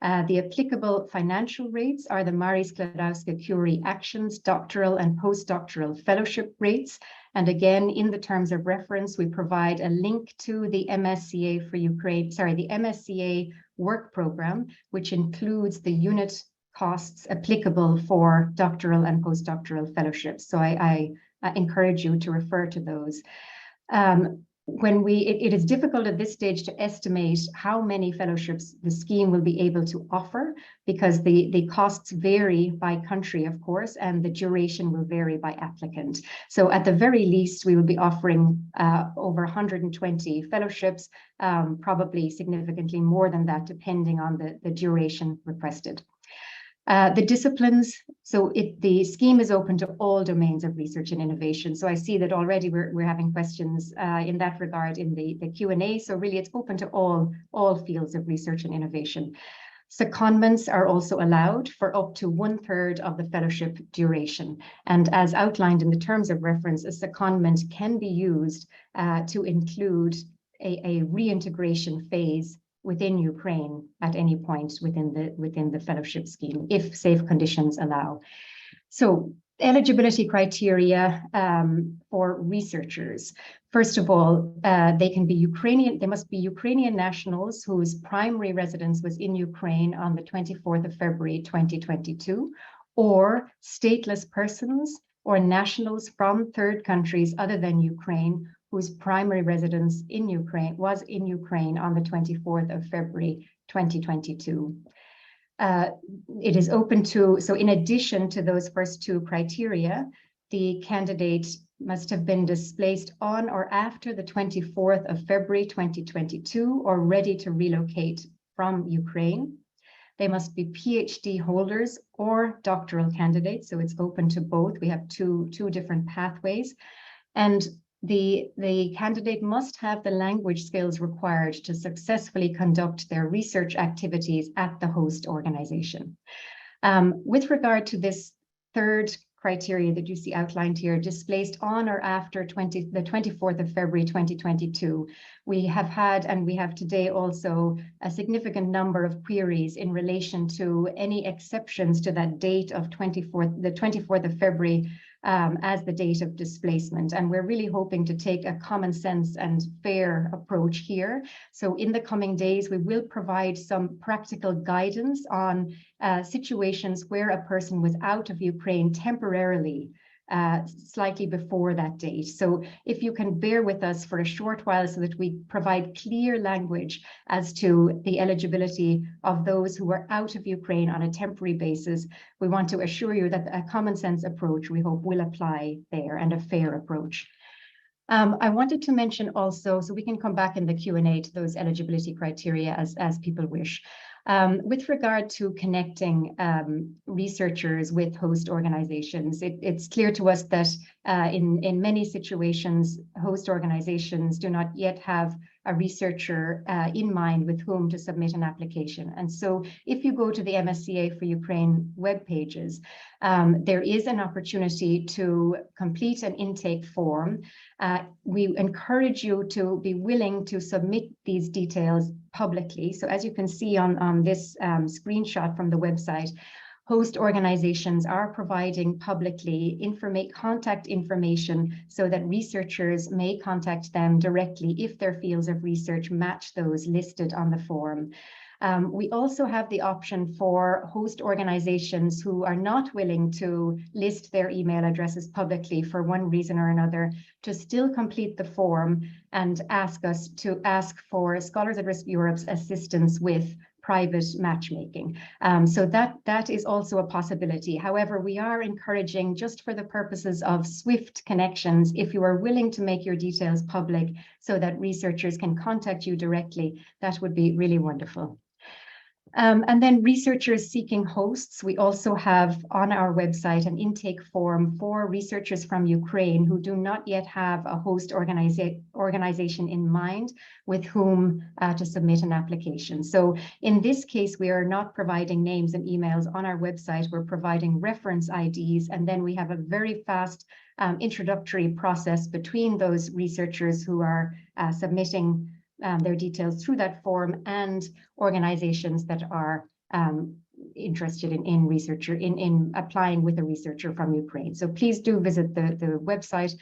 The applicable financial rates are the Skłodowska-Curie Actions doctoral and postdoctoral fellowship rates. And again, in the terms of reference, we provide a link to the MSCA4Ukraine, the MSCA work program, which includes the unit costs applicable for doctoral and postdoctoral fellowships. So I encourage you to refer to those. It is difficult at this stage to estimate how many fellowships the scheme will be able to offer, because the costs vary by country, of course, and the duration will vary by applicant. So at the very least, we will be offering over 120 fellowships, probably significantly more than that, depending on the duration requested. The disciplines, so the scheme is open to all domains of research and innovation. So I see that already we're having questions in that regard in the Q&A. So really it's open to all fields of research and innovation. Secondments are also allowed for up to 1/3 of the fellowship duration. And as outlined in the terms of reference, a secondment can be used to include a reintegration phase within Ukraine at any point within the fellowship scheme, if safe conditions allow. So eligibility criteria for researchers. First of all, they must be Ukrainian nationals whose primary residence was in Ukraine on the 24th of February 2022, or stateless persons or nationals from third countries other than Ukraine whose primary residence in Ukraine was in Ukraine on the 24th of February 2022. It is open to, so in addition to those first two criteria, the candidate must have been displaced on or after the 24th of February 2022 or ready to relocate from Ukraine. They must be PhD holders or doctoral candidates, so it's open to both. We have two different pathways. And the candidate must have the language skills required to successfully conduct their research activities at the host organization. With regard to this third criteria that you see outlined here, displaced on or after the 24th of February 2022, we have had, and we have today also, a significant number of queries in relation to any exceptions to that date of the 24th of February as the date of displacement. And we're really hoping to take a common sense and fair approach here. So in the coming days, we will provide some practical guidance on situations where a person was out of Ukraine temporarily, slightly before that date. So if you can bear with us for a short while so that we provide clear language as to the eligibility of those who are out of Ukraine on a temporary basis, we want to assure you that a common sense approach, we hope, will apply there, and a fair approach. I wanted to mention also, so we can come back in the Q&A to those eligibility criteria as people wish. With regard to connecting researchers with host organizations, it's clear to us that in many situations, host organizations do not yet have a researcher in mind with whom to submit an application. And so if you go to the MSCA4Ukraine web pages, there is an opportunity to complete an intake form. We encourage you to be willing to submit these details publicly. So as you can see on this screenshot from the website, host organizations are providing publicly contact information so that researchers may contact them directly if their fields of research match those listed on the form. We also have the option for host organizations who are not willing to list their email addresses publicly for one reason or another to still complete the form and ask us to ask for Scholars at Risk Europe's assistance with private matchmaking. So that is also a possibility. However, we are encouraging, just for the purposes of swift connections, if you are willing to make your details public so that researchers can contact you directly, that would be really wonderful. And then researchers seeking hosts, we also have on our website an intake form for researchers from Ukraine who do not yet have a host organization in mind with whom to submit an application. So in this case, we are not providing names and emails on our website. We're providing reference IDs, and then we have a very fast introductory process between those researchers who are submitting their details through that form and organizations that are interested in applying with a researcher from Ukraine. So please do visit the website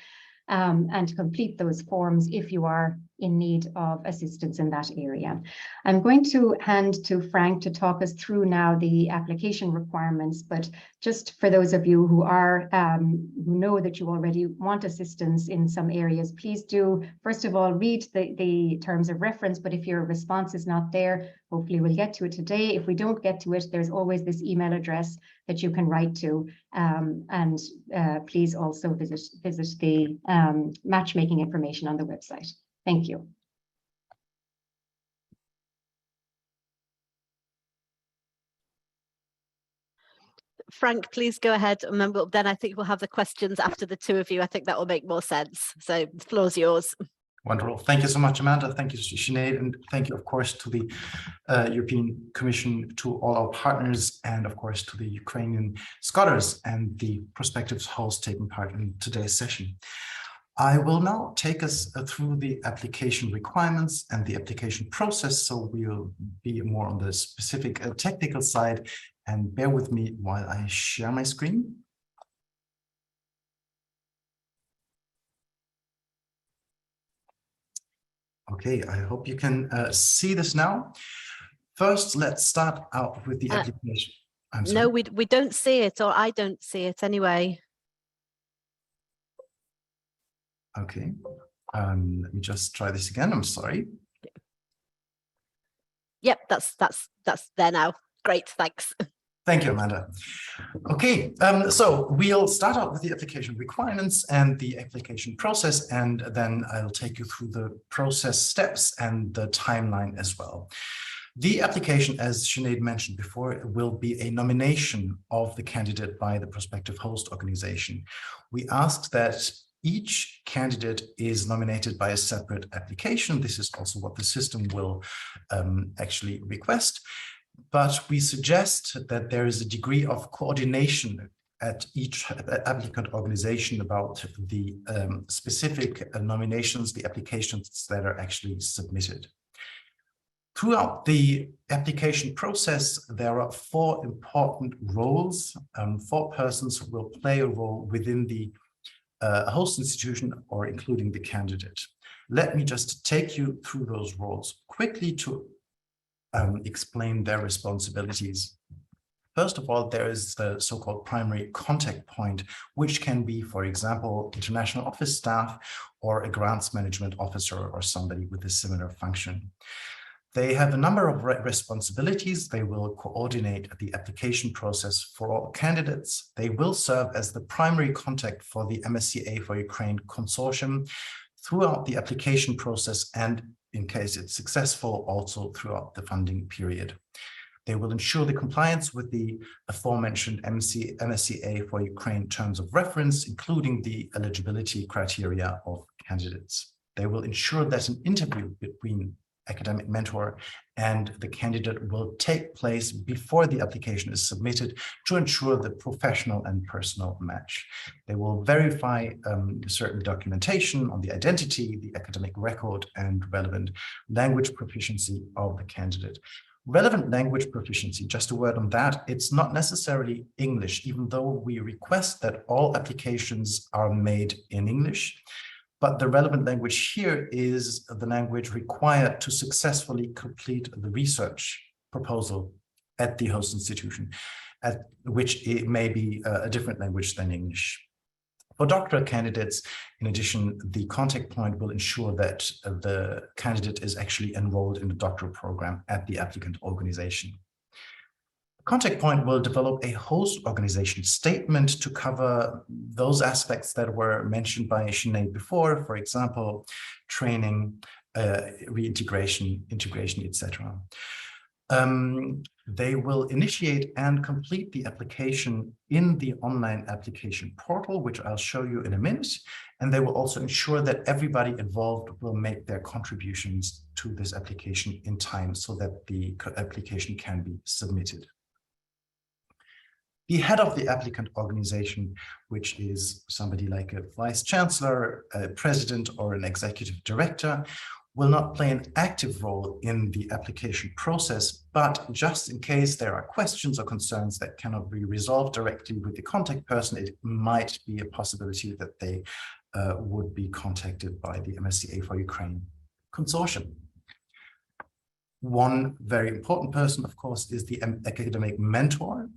and complete those forms if you are in need of assistance in that area. I'm going to hand to Frank to talk us through now the application requirements, but just for those of you who are who know that you already want assistance in some areas, please do first of all read the terms of reference, but if your response is not there, hopefully we'll get to it today. If we don't get to it, there's always this email address that you can write to, and please also visit the matchmaking information on the website. Thank you. Frank, please go ahead. And then I think we'll have the questions after the two of you. I think that will make more sense. So the floor's yours. Wonderful. Thank you so much, Amanda. Thank you, Sinead. And thank you, of course, to the European Commission, to all our partners, and of course, to the Ukrainian scholars and the prospective hosts taking part in today's session. I will now take us through the application requirements and the application process, so we'll be more on the specific technical side, and bear with me while I share my screen. Okay, I hope you can see this now. First, let's start out with the application. No, we don't see it, or I don't see it anyway. Okay, Let me just try this again. I'm sorry. Yep, that's there now. Great, thanks. Thank you, Amanda. Okay, so we'll start out with the application requirements and the application process, and then I'll take you through the process steps and the timeline as well. The application, as Sinead mentioned before, will be a nomination of the candidate by the prospective host organization. We asked that each candidate is nominated by a separate application. This is also what the system will actually request. But we suggest that there is a degree of coordination at each applicant organization about the specific nominations, the applications that are actually submitted. Throughout the application process, there are 4 important roles. 4 persons will play a role within the host institution or including the candidate. Let me just take you through those roles quickly to explain their responsibilities. First of all, there is the so-called primary contact point, which can be, for example, international office staff or a grants management officer or somebody with a similar function. They have a number of responsibilities. They will coordinate the application process for all candidates. They will serve as the primary contact for the MSCA4Ukraine consortium throughout the application process and, in case it's successful, also throughout the funding period. They will ensure the compliance with the aforementioned MSCA4Ukraine terms of reference, including the eligibility criteria of candidates. They will ensure that an interview between academic mentor and the candidate will take place before the application is submitted to ensure the professional and personal match. They will verify certain documentation on the identity, the academic record, and relevant language proficiency of the candidate. Relevant language proficiency, just a word on that, it's not necessarily English, even though we request that all applications are made in English. But the relevant language here is the language required to successfully complete the research proposal at the host institution, at which it may be a different language than English. For doctoral candidates, in addition, the contact point will ensure that the candidate is actually enrolled in the doctoral program at the applicant organization. Contact point will develop a host organization statement to cover those aspects that were mentioned by Sinead before, for example, training, reintegration, integration, etc. They will initiate and complete the application in the online application portal, which I'll show you in a minute. And they will also ensure that everybody involved will make their contributions to this application in time so that the application can be submitted. The head of the applicant organization, which is somebody like a vice chancellor, a president, or an executive director, will not play an active role in the application process, but just in case there are questions or concerns that cannot be resolved directly with the contact person, it might be a possibility that they would be contacted by the MSCA4Ukraine consortium. One very important person, of course, is the academic mentor,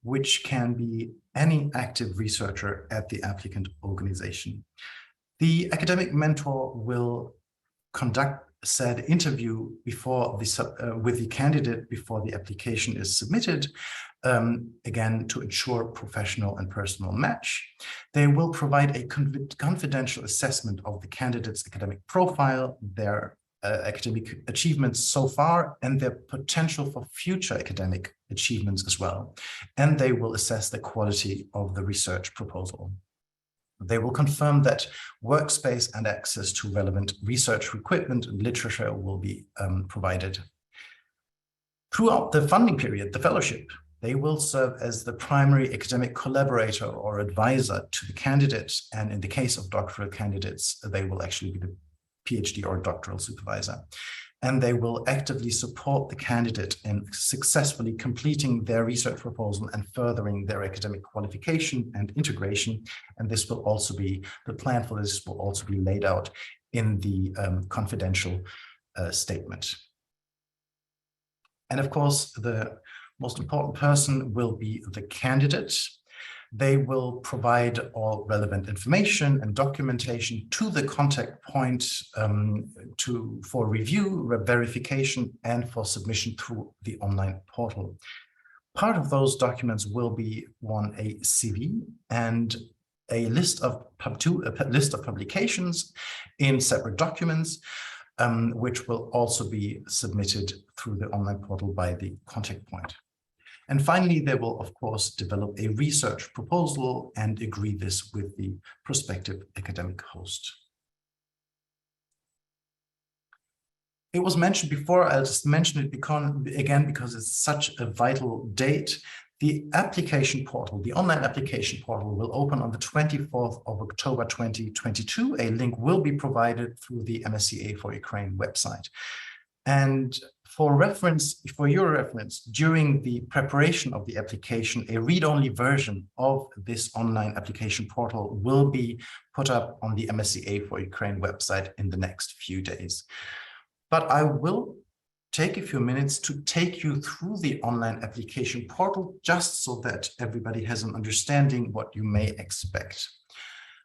which can be any active researcher at the applicant organization. The academic mentor will conduct said interview before with the candidate before the application is submitted, again, to ensure professional and personal match. They will provide a confidential assessment of the candidate's academic profile, their academic achievements so far, and their potential for future academic achievements as well. And they will assess the quality of the research proposal. They will confirm that workspace and access to relevant research equipment and literature will be provided. Throughout the funding period, the fellowship, they will serve as the primary academic collaborator or advisor to the candidate. And in the case of doctoral candidates, they will actually be the PhD or doctoral supervisor. And they will actively support the candidate in successfully completing their research proposal and furthering their academic qualification and integration. And this will also be, the plan for this will also be laid out in the confidential statement. And of course, the most important person will be the candidate. They will provide all relevant information and documentation to the contact point for review, verification, and for submission through the online portal. Part of those documents will be a CV and a list of publications in separate documents, which will also be submitted through the online portal by the contact point. And finally, they will, of course, develop a research proposal and agree this with the prospective academic host. It was mentioned before, I'll just mention it again because it's such a vital date. The application portal, the online application portal, will open on the 24th of October 2022. A link will be provided through the MSCA4Ukraine website. And for your reference, during the preparation of the application, a read-only version of this online application portal will be put up on the MSCA4Ukraine website in the next few days. But I will take a few minutes to take you through the online application portal, just so that everybody has an understanding what you may expect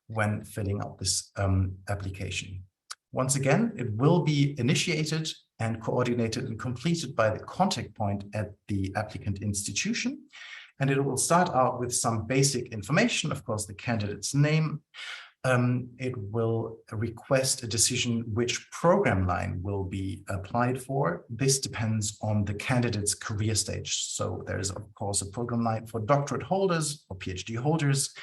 when filling out this application. Once again, it will be initiated and coordinated and completed by the contact point at the applicant institution. And it will start out with some basic information, of course, the candidate's name. It will request a decision which program line will be applied for. This depends on the candidate's career stage. So there's, of course, a program line for doctorate holders or PhD holders,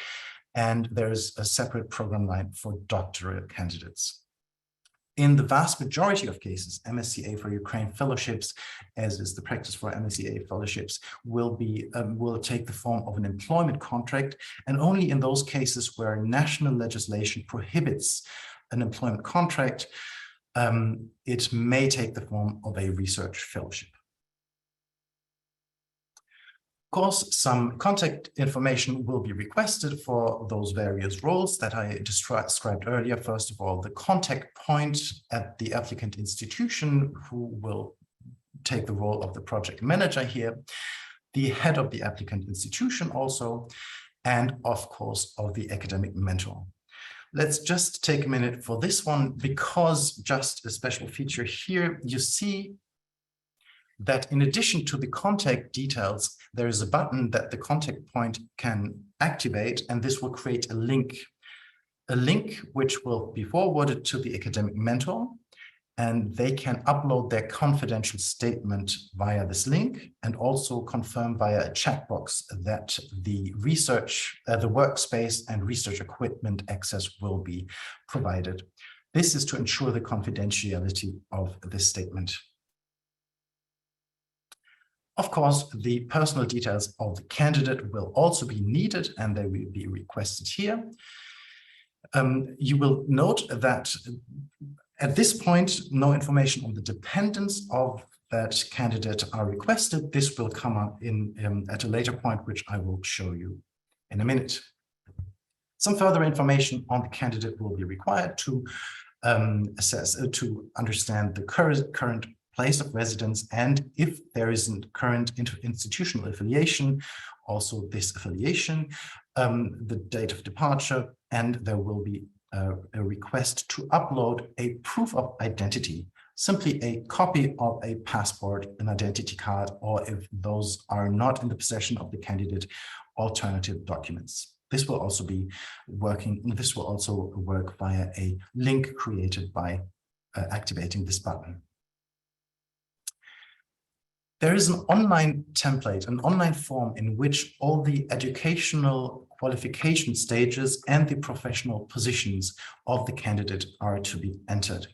and there's a separate program line for doctoral candidates. In the vast majority of cases, MSCA4Ukraine fellowships, as is the practice for MSCA fellowships, will take the form of an employment contract, and only in those cases where national legislation prohibits an employment contract, it may take the form of a research fellowship. Of course, some contact information will be requested for those various roles that I described earlier. First of all, the contact point at the applicant institution, who will take the role of the project manager here, the head of the applicant institution also, and of course, of the academic mentor. Let's just take a minute for this one, because just a special feature here, you see that in addition to the contact details, there is a button that the contact point can activate, and this will create a link which will be forwarded to the academic mentor, and they can upload their confidential statement via this link, and also confirm via a checkbox that the workspace and research equipment access will be provided. This is to ensure the confidentiality of this statement. Of course, the personal details of the candidate will also be needed, and they will be requested here. You will note that at this point, no information on the dependents of that candidate are requested. This will come up at a later point, which I will show you in a minute. Some further information on the candidate will be required to understand the current place of residence, and if there isn't current institutional affiliation, also this affiliation, the date of departure, and there will be a request to upload a proof of identity, simply a copy of a passport, an identity card, or if those are not in the possession of the candidate, alternative documents. This will also be working, this will also work via a link created by activating this button. There is an online template, an online form in which all the educational qualification stages and the professional positions of the candidate are to be entered.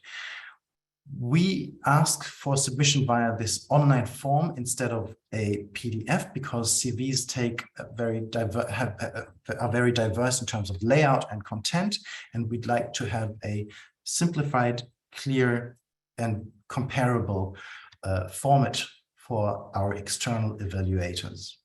We ask for submission via this online form instead of a PDF, because CVs are very diverse in terms of layout and content, and we'd like to have a simplified, clear, and comparable format for our external evaluators.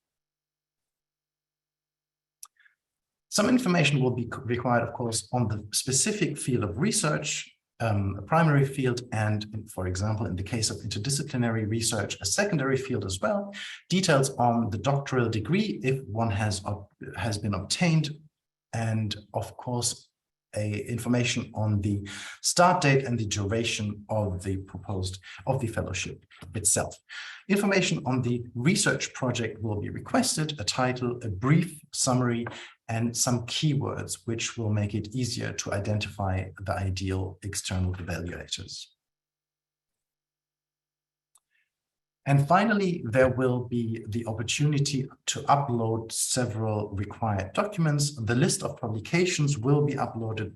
Some information will be required, of course, on the specific field of research a primary field, and for example, in the case of interdisciplinary research, a secondary field as well. Details on the doctoral degree, if one has been obtained, and of course, information on the start date and the duration of the fellowship itself. Information on the research project will be requested, a title, a brief summary, and some keywords, which will make it easier to identify the ideal external evaluators. And finally, there will be the opportunity to upload several required documents. The list of publications will be uploaded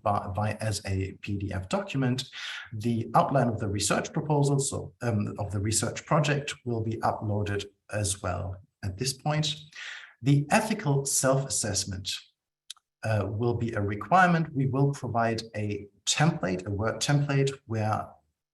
as a PDF document. The outline of the research proposal, so of the research project, will be uploaded as well at this point. The ethical self-assessment will be a requirement. We will provide a template, a Word template, where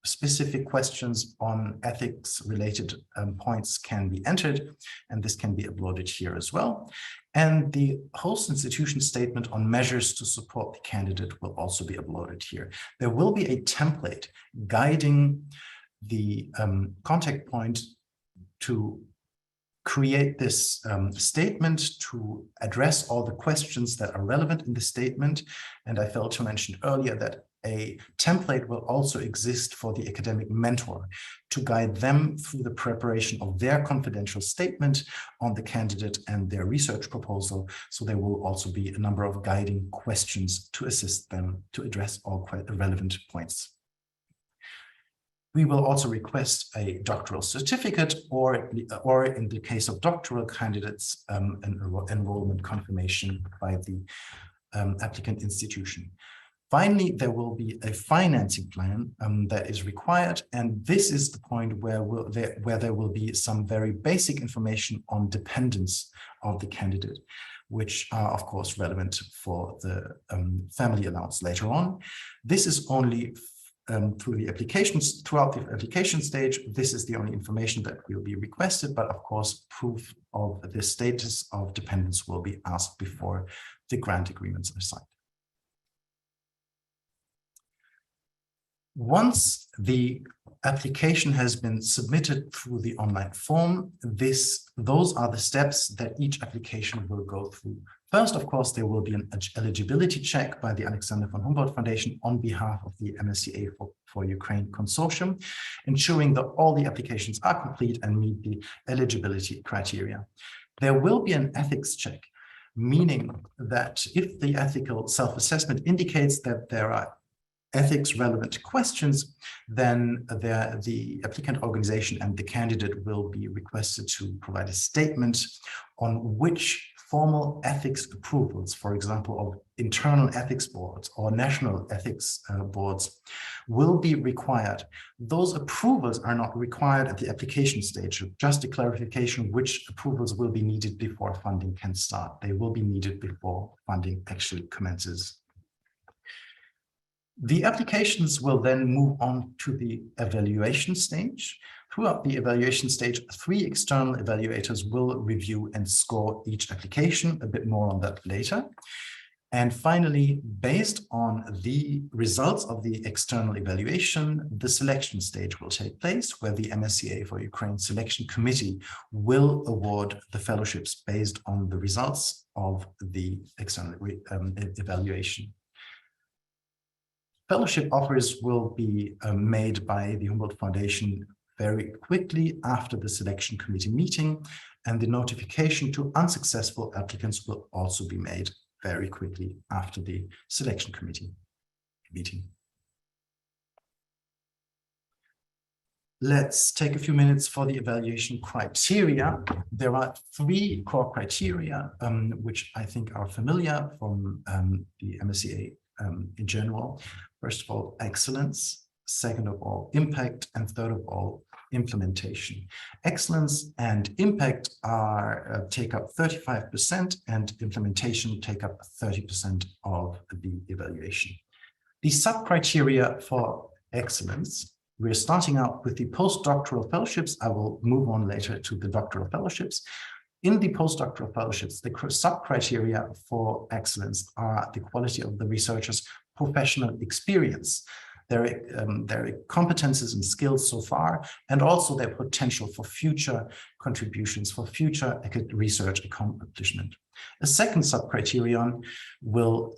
specific questions on ethics-related points can be entered, and this can be uploaded here as well. And the host institution statement on measures to support the candidate will also be uploaded here. There will be a template guiding the contact point to create this statement, to address all the questions that are relevant in the statement. And I failed to mention earlier that a template will also exist for the academic mentor to guide them through the preparation of their confidential statement on the candidate and their research proposal. So there will also be a number of guiding questions to assist them to address all relevant points. We will also request a doctoral certificate, or in the case of doctoral candidates, an enrollment confirmation by the applicant institution. Finally, there will be a financing plan that is required, and this is the point where there will be some very basic information on dependents of the candidate, which are of course relevant for the family allowance later on. This is only throughout the application stage. This is the only information that will be requested, but of course proof of the status of dependents will be asked before the grant agreements are signed. Once the application has been submitted through the online form, those are the steps that each application will go through. First, of course, there will be an eligibility check by the Alexander von Humboldt Foundation on behalf of the MSCA4Ukraine consortium, ensuring that all the applications are complete and meet the eligibility criteria. There will be an ethics check, meaning that if the ethical self-assessment indicates that there are ethics relevant questions, then the applicant organization and the candidate will be requested to provide a statement on which formal ethics approvals, for example, of internal ethics boards or national ethics boards, will be required. Those approvals are not required at the application stage, just a clarification which approvals will be needed before funding can start. They will be needed before funding actually commences. The applications will then move on to the evaluation stage. Throughout the evaluation stage, 3 external evaluators will review and score each application. A bit more on that later. And finally, based on the results of the external evaluation, the selection stage will take place, where the MSCA4Ukraine Selection Committee will award the fellowships based on the results of the external evaluation. Fellowship offers will be made by the Humboldt Foundation very quickly after the selection committee meeting, and the notification to unsuccessful applicants will also be made very quickly after the selection committee meeting. Let's take a few minutes for the evaluation criteria. There are 3 core criteria, which I think are familiar from the MSCA in general. First of all, excellence. Second of all, impact. And third of all, implementation. Excellence and impact take up 35%, and implementation take up 30% of the evaluation. The sub-criteria for excellence, we're starting out with the postdoctoral fellowships. I will move on later to the doctoral fellowships. In the postdoctoral fellowships, the sub-criteria for excellence are the quality of the researcher's professional experience. their competences and skills so far, and also their potential for future contributions, for future research accomplishment. A second sub-criterion will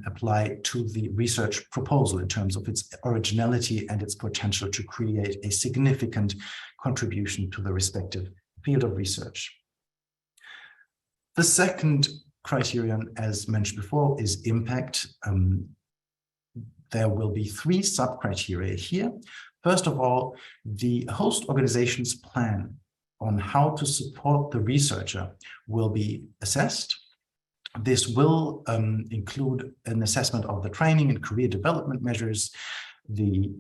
apply to the research proposal in terms of its originality and its potential to create a significant contribution to the respective field of research. The second criterion, as mentioned before, is impact. There will be 3 sub-criteria here. First of all, the host organization's plan on how to support the researcher will be assessed. This will include an assessment of the training and career development measures, the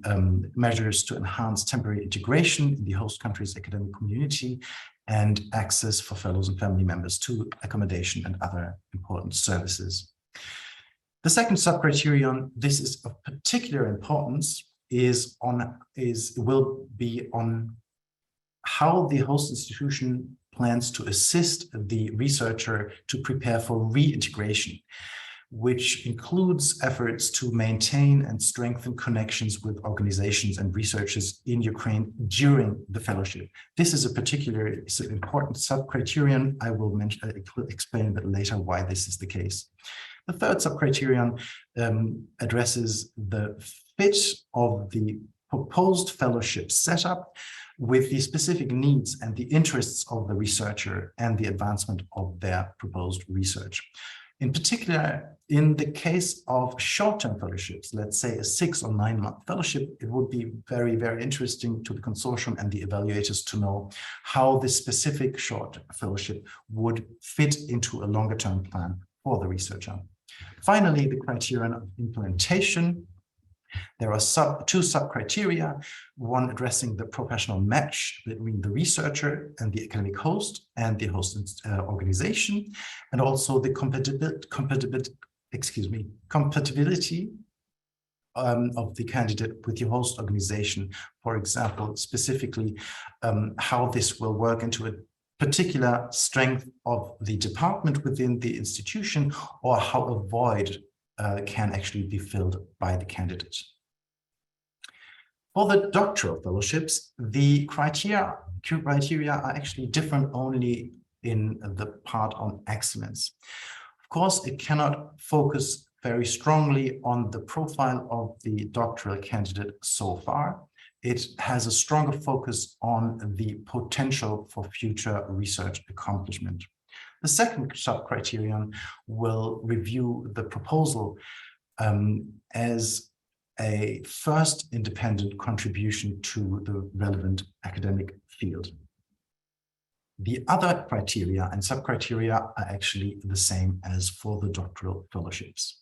measures to enhance temporary integration in the host country's academic community, and access for fellows and family members to accommodation and other important services. The second sub-criterion, this is of particular importance, will be on how the host institution plans to assist the researcher to prepare for reintegration, which includes efforts to maintain and strengthen connections with organizations and researchers in Ukraine during the fellowship. This is a particularly important sub-criterion. I will explain a bit later why this is the case. The third sub-criterion addresses the fit of the proposed fellowship setup with the specific needs and the interests of the researcher and the advancement of their proposed research. In particular, in the case of short-term fellowships, let's say a 6 or 9 month fellowship, it would be very, very interesting to the consortium and the evaluators to know how this specific short fellowship would fit into a longer-term plan for the researcher. Finally, the criterion of implementation. There are 2 sub-criteria, one addressing the professional match between the researcher and the academic host and the host organization, and also the compatibility of the candidate with the host organization. For example, specifically how this will work into a particular strength of the department within the institution, or how a void can actually be filled by the candidate. For the doctoral fellowships, the criteria are actually different only in the part on excellence. Of course, it cannot focus very strongly on the profile of the doctoral candidate so far. It has a stronger focus on the potential for future research accomplishment. The second sub-criterion will review the proposal as a first independent contribution to the relevant academic field. The other criteria and sub-criteria are actually the same as for the doctoral fellowships.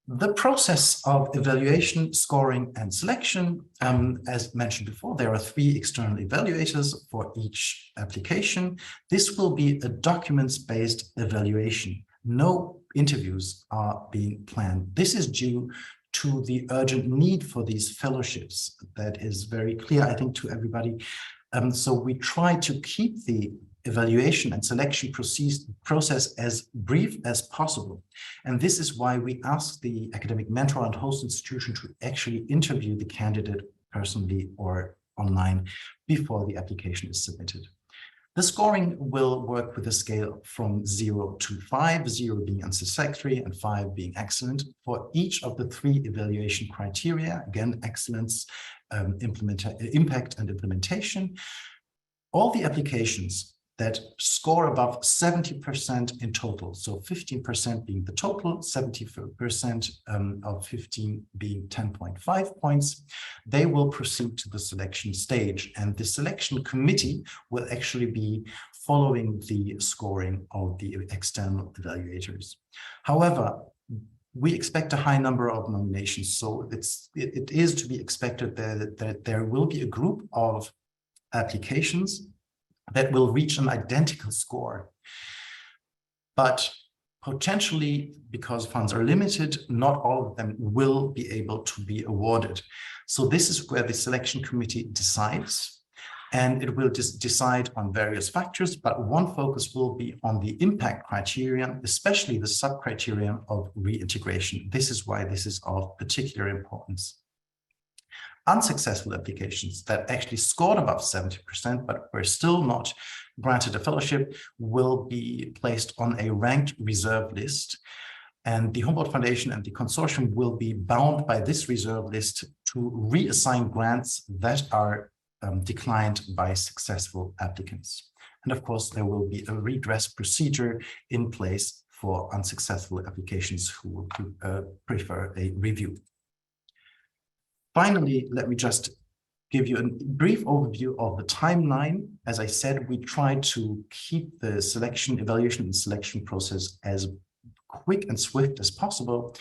The process of evaluation, scoring, and selection, as mentioned before, there are 3 external evaluators for each application. This will be a documents-based evaluation. No interviews are being planned. This is due to the urgent need for these fellowships. That is very clear, I think, to everybody. So we try to keep the evaluation and selection process as brief as possible. And this is why we ask the academic mentor and host institution to actually interview the candidate personally or online before the application is submitted. The scoring will work with a scale from 0 to 5, 0 being unsatisfactory and 5 being excellent, for each of the 3 evaluation criteria. Again, excellence, impact, and implementation. All the applications that score above 70% in total, so 15% being the total, 70% of 15 being 10.5 points, they will proceed to the selection stage. And the selection committee will actually be following the scoring of the external evaluators. However, we expect a high number of nominations, so it is to be expected that there will be a group of applications that will reach an identical score. But potentially, because funds are limited, not all of them will be able to be awarded. So this is where the selection committee decides. and it will just decide on various factors, but one focus will be on the impact criterion, especially the sub-criterion of reintegration. This is why this is of particular importance. Unsuccessful applications that actually scored above 70%, but were still not granted a fellowship, will be placed on a ranked reserve list. And the Humboldt Foundation and the consortium will be bound by this reserve list to reassign grants that are declined by successful applicants. And of course, there will be a redress procedure in place for unsuccessful applications who will prefer a review. Finally, let me just give you a brief overview of the timeline. As I said, we try to keep the evaluation and selection process as quick and swift as possible.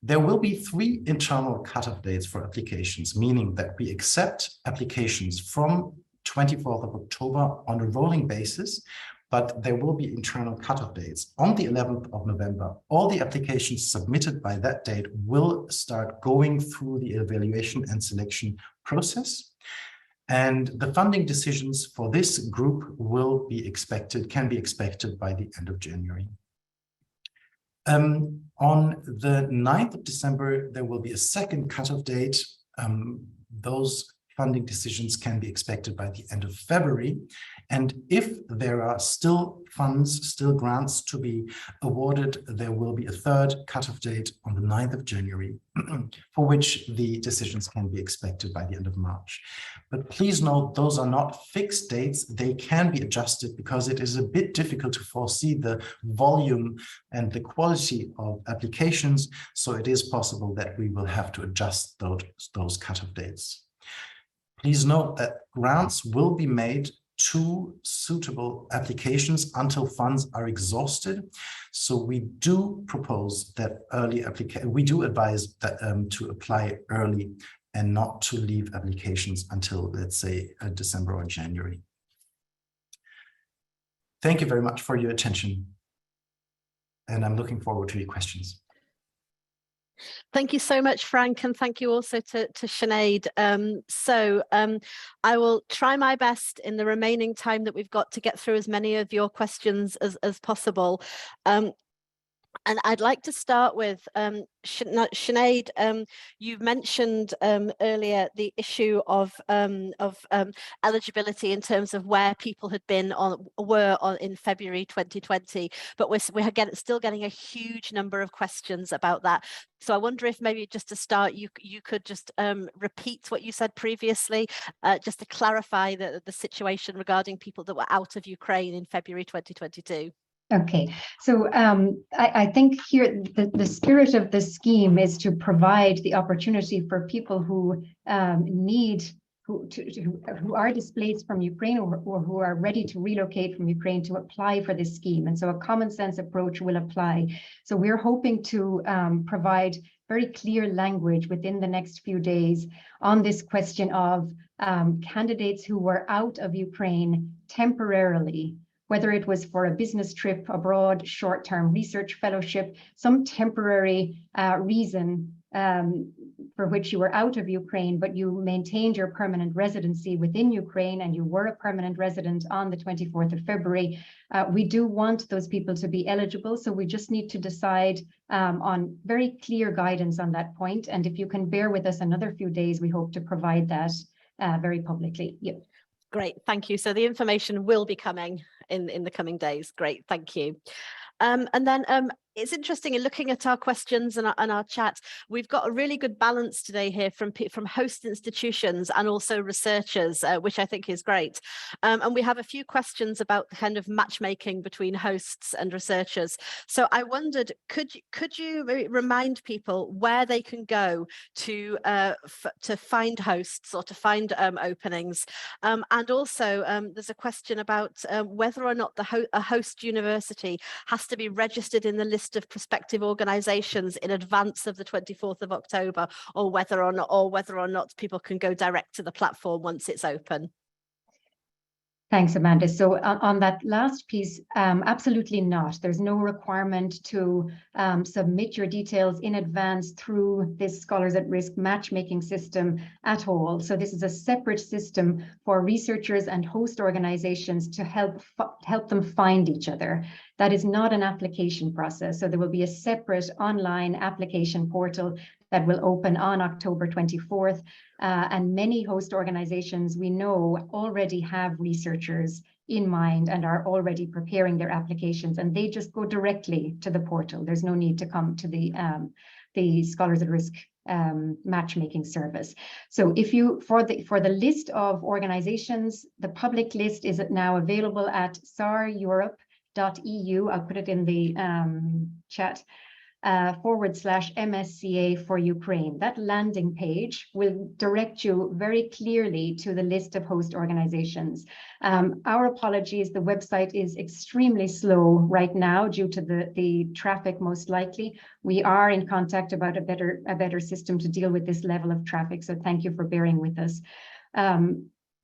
There will be 3 internal cutoff dates for applications, meaning that we accept applications from 24th of October on a rolling basis, but there will be internal cutoff dates. On the 11th of November, all the applications submitted by that date will start going through the evaluation and selection process. And the funding decisions for this group can be expected by the end of January. On the 9th of December, there will be a second cutoff date. Those funding decisions can be expected by the end of February. And if there are still grants to be awarded, there will be a third cutoff date on the 9th of January, for which the decisions can be expected by the end of March. But please note, those are not fixed dates. They can be adjusted because it is a bit difficult to foresee the volume and the quality of applications. So it is possible that we will have to adjust those cutoff dates. Please note that grants will be made to suitable applications until funds are exhausted. So we do propose that we do advise that to apply early and not to leave applications until, let's say, December or January. Thank you very much for your attention. And I'm looking forward to your questions. Thank you so much, Frank, and thank you also to Sinead. I will try my best in the remaining time that we've got to get through as many of your questions as possible. And I'd like to start with Sinead. You mentioned earlier the issue of eligibility in terms of where people had been in February 2020, but we're still getting a huge number of questions about that. So I wonder if maybe just to start, you could just repeat what you said previously, just to clarify the situation regarding people that were out of Ukraine in February 2022. Okay, so I think here the spirit of the scheme is to provide the opportunity for people who who are displaced from Ukraine or who are ready to relocate from Ukraine to apply for this scheme. And so a common sense approach will apply. So we're hoping to provide very clear language within the next few days on this question of candidates who were out of Ukraine temporarily, whether it was for a business trip abroad, short-term research fellowship, some temporary reason for which you were out of Ukraine, but you maintained your permanent residency within Ukraine and you were a permanent resident on the 24th of February. We do want those people to be eligible, so we just need to decide on very clear guidance on that point. And if you can bear with us another few days, we hope to provide that very publicly. Yeah. Great, thank you. So the information will be coming in the coming days. Great, thank you. And then it's interesting in looking at our questions and our chat, we've got a really good balance today here from host institutions and also researchers, which I think is great. And we have a few questions about the kind of matchmaking between hosts and researchers. So I wondered, could you remind people where they can go to find hosts or to find openings? And also there's a question about whether or not a host university has to be registered in the list of prospective organizations in advance of the 24th of October, or whether or not people can go direct to the platform once it's open. Thanks, Amanda. So on that last piece, absolutely not. There's no requirement to submit your details in advance through this Scholars at Risk matchmaking system at all. So this is a separate system for researchers and host organizations to help them find each other. That is not an application process. So there will be a separate online application portal that will open on October 24th. And many host organizations we know already have researchers in mind and are already preparing their applications, and they just go directly to the portal. There's no need to come to the Scholars at Risk matchmaking service. So if you, for the list of organizations, the public list is now available at sareurope.eu. I'll put it in the chat. /MSCA4Ukraine. That landing page will direct you very clearly to the list of host organizations. Our apologies, the website is extremely slow right now due to the traffic, most likely. We are in contact about a better system to deal with this level of traffic, so thank you for bearing with us.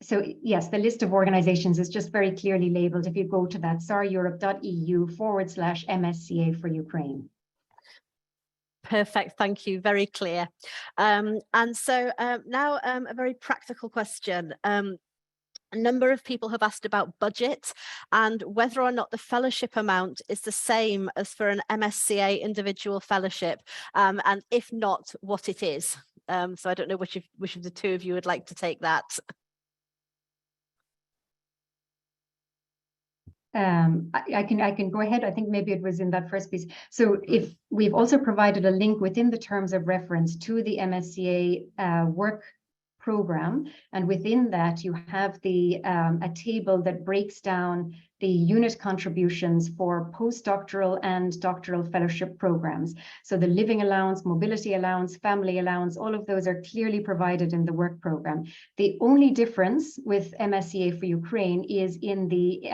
So yes, the list of organizations is just very clearly labeled if you go to that sareurope.eu /MSCA4Ukraine. Perfect, thank you, very clear. And so now a very practical question. A number of people have asked about budget and whether or not the fellowship amount is the same as for an MSCA individual fellowship, and if not, what it is. So I don't know which of the two of you would like to take that. I can go ahead. I think maybe it was in that first piece. So if we've also provided a link within the terms of reference to the MSCA work program, and within that you have a table that breaks down the unit contributions for postdoctoral and doctoral fellowship programs. So the living allowance, mobility allowance, family allowance, all of those are clearly provided in the work program. The only difference with MSCA4Ukraine is in the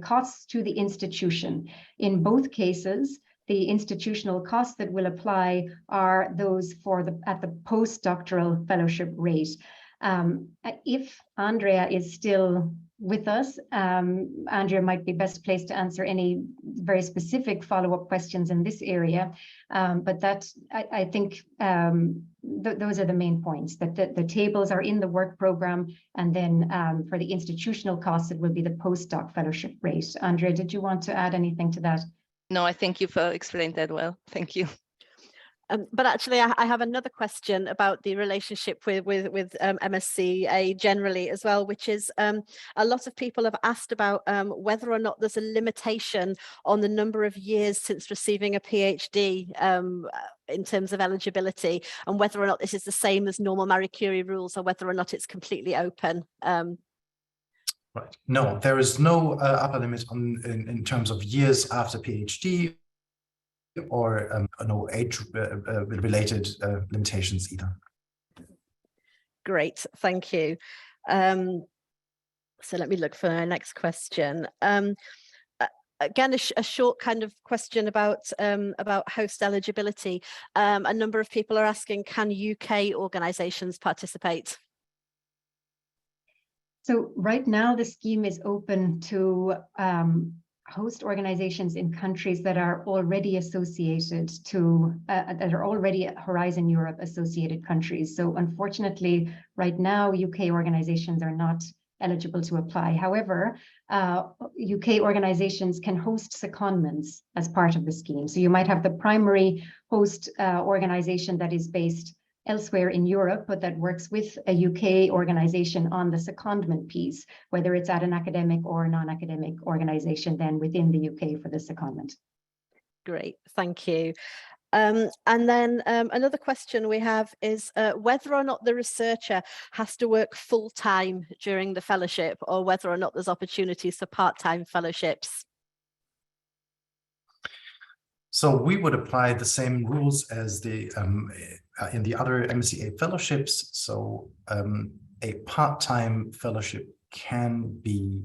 costs to the institution. In both cases, the institutional costs that will apply are those at the postdoctoral fellowship rate. If Andrea is still with us, Andrea might be best placed to answer any very specific follow-up questions in this area. But I think those are the main points, that the tables are in the work program, and then for the institutional costs, it will be the postdoc fellowship rate. Andrea, did you want to add anything to that? No, I think you've explained that well. Thank you. But actually, I have another question about the relationship with MSCA generally as well, which is a lot of people have asked about whether or not there's a limitation on the number of years since receiving a PhD in terms of eligibility, and whether or not this is the same as normal Marie Curie rules, or whether or not it's completely open. Right. No, there is no upper limit in terms of years after PhD, or no age-related limitations either. Great, thank you. So let me look for our next question. Again, a short kind of question about host eligibility. A number of people are asking, can UK organisations participate? So right now the scheme is open to host organizations in countries that are already associated to, that are already Horizon Europe associated countries. So unfortunately, right now, UK organizations are not eligible to apply. However, UK organizations can host secondments as part of the scheme. So you might have the primary host organization that is based elsewhere in Europe, but that works with a UK organization on the secondment piece, whether it's at an academic or non-academic organization then within the UK for the secondment. Great, thank you. And then another question we have is whether or not the researcher has to work full-time during the fellowship, or whether or not there's opportunities for part-time fellowships. So we would apply the same rules as the in the other MSCA fellowships. So a part-time fellowship can be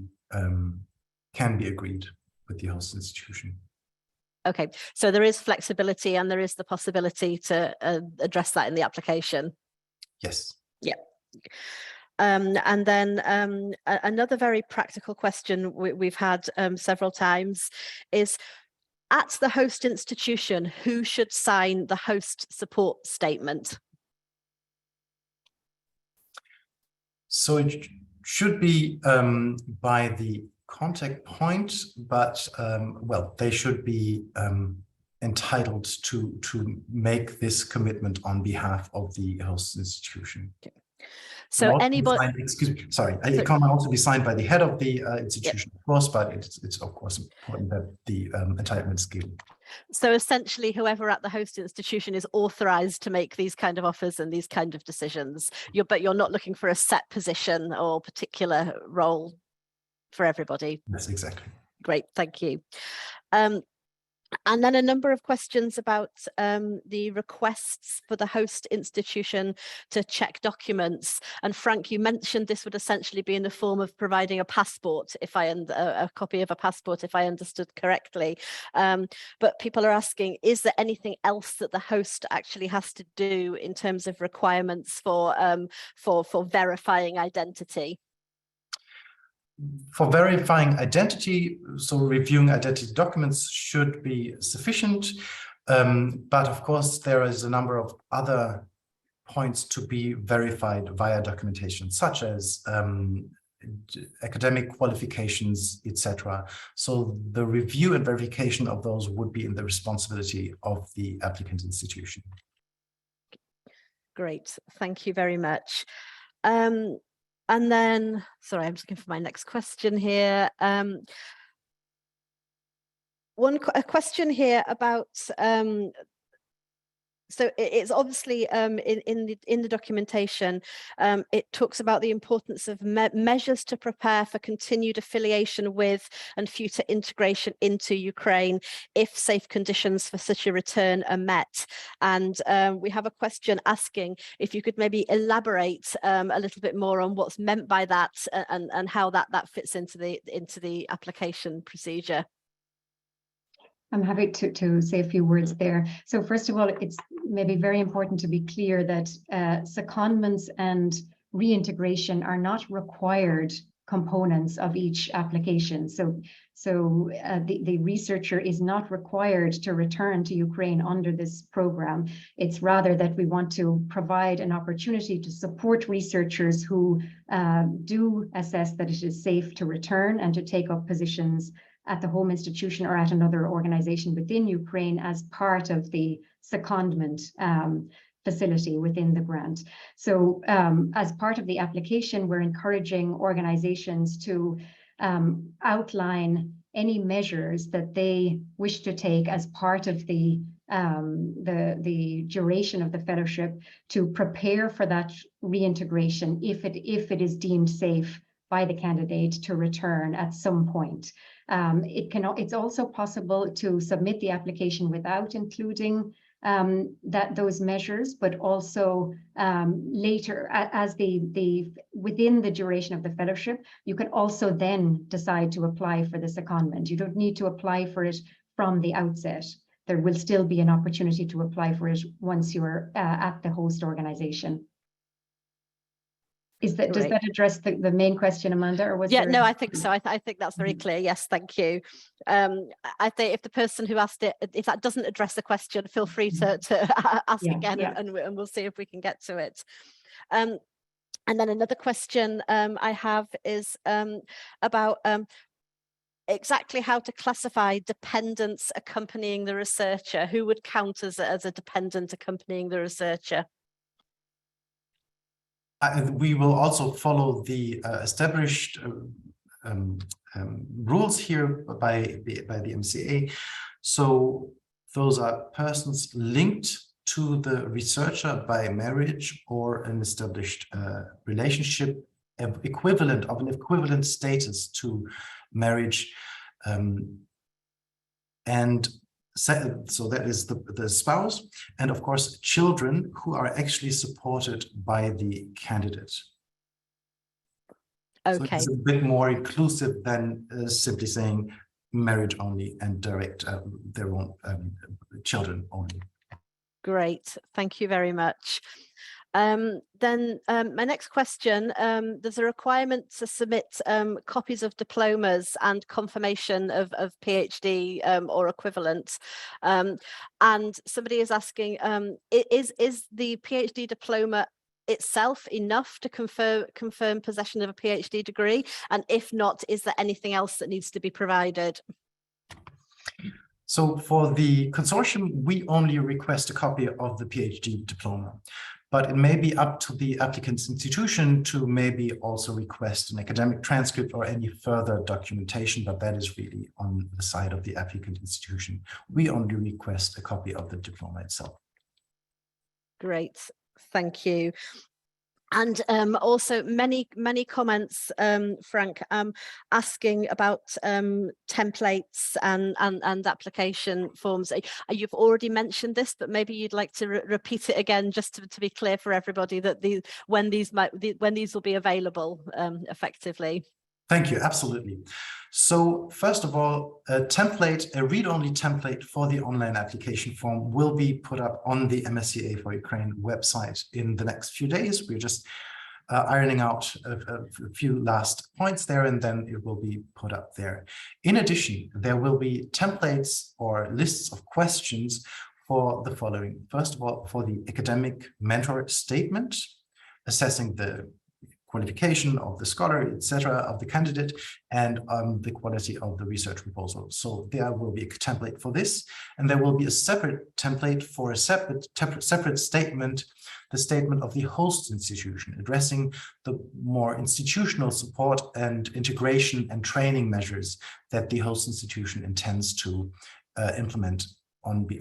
agreed with the host institution. Okay, so there is flexibility and there is the possibility to address that in the application. Yes. Yeah. And then another very practical question we've had several times is, at the host institution, who should sign the host support statement? So it should be by the contact point, but well, they should be entitled to make this commitment on behalf of the host institution. Okay. So anybody, excuse me, sorry, it can also be signed by the head of the institution, of course, but it's of course important that the entitlement is given. So essentially, whoever at the host institution is authorized to make these kind of offers and these kind of decisions. But you're not looking for a set position or particular role for everybody. Yes, exactly. Great, thank you. And then a number of questions about the requests for the host institution to check documents. And Frank, you mentioned this would essentially be in the form of providing a passport, if a copy of a passport, if I understood correctly. But people are asking, is there anything else that the host actually has to do in terms of requirements for verifying identity? For verifying identity, so reviewing identity documents should be sufficient. But of course, there is a number of other points to be verified via documentation, such as academic qualifications, etc. So the review and verification of those would be in the responsibility of the applicant institution. Great, thank you very much. And then, sorry, I'm just looking for my next question here. A question here about, so it's obviously in the documentation, it talks about the importance of measures to prepare for continued affiliation with and future integration into Ukraine if safe conditions for such a return are met. And we have a question asking if you could maybe elaborate a little bit more on what's meant by that and how that fits into the application procedure. I'm happy to say a few words there. So first of all, it's maybe very important to be clear that secondments and reintegration are not required components of each application. So the researcher is not required to return to Ukraine under this program. It's rather that we want to provide an opportunity to support researchers who do assess that it is safe to return and to take up positions at the home institution or at another organization within Ukraine as part of the secondment facility within the grant. So as part of the application, we're encouraging organizations to outline any measures that they wish to take as part of the duration of the fellowship to prepare for that reintegration if it is deemed safe by the candidate to return at some point. It's also possible to submit the application without including those measures, but also later, as within the duration of the fellowship, you can also then decide to apply for the secondment. You don't need to apply for it from the outset. There will still be an opportunity to apply for it once you're at the host organization. Does that address the main question, Amanda, or was there? No, I think so. I think that's very clear. Yes, thank you. I think if the person who asked it, if that doesn't address the question, feel free to ask again, and we'll see if we can get to it. And then another question I have is about exactly how to classify dependents accompanying the researcher. Who would count as a dependent accompanying the researcher? We will also follow the established rules here by the MSCA. So those are persons linked to the researcher by marriage or an established relationship of an equivalent status to marriage, and so that is the spouse, and of course children who are actually supported by the candidate. Okay. So it's a bit more inclusive than simply saying marriage only and direct their own children only. Great, thank you very much. Then my next question, there's a requirement to submit copies of diplomas and confirmation of PhD or equivalent. And somebody is asking, is the PhD diploma itself enough to confirm possession of a PhD degree? And if not, is there anything else that needs to be provided? So for the consortium, we only request a copy of the PhD diploma, but it may be up to the applicant's institution to maybe also request an academic transcript or any further documentation, but that is really on the side of the applicant institution. We only request a copy of the diploma itself. Great, thank you. And also many comments, Frank, asking about templates and application forms. You've already mentioned this, but maybe you'd like to repeat it again, just to be clear for everybody that when these will be available effectively. Thank you, absolutely. So first of all, a read-only template for the online application form will be put up on the MSCA4Ukraine website in the next few days. We're just ironing out a few last points there, and then it will be put up there. In addition, there will be templates or lists of questions for the following. First of all, for the academic mentor statement, assessing the qualification of the scholar, etc., of the candidate, and the quality of the research proposal. So there will be a template for this, and there will be a separate template for a separate statement, the statement of the host institution, addressing the more institutional support and integration and training measures that the host institution intends to implement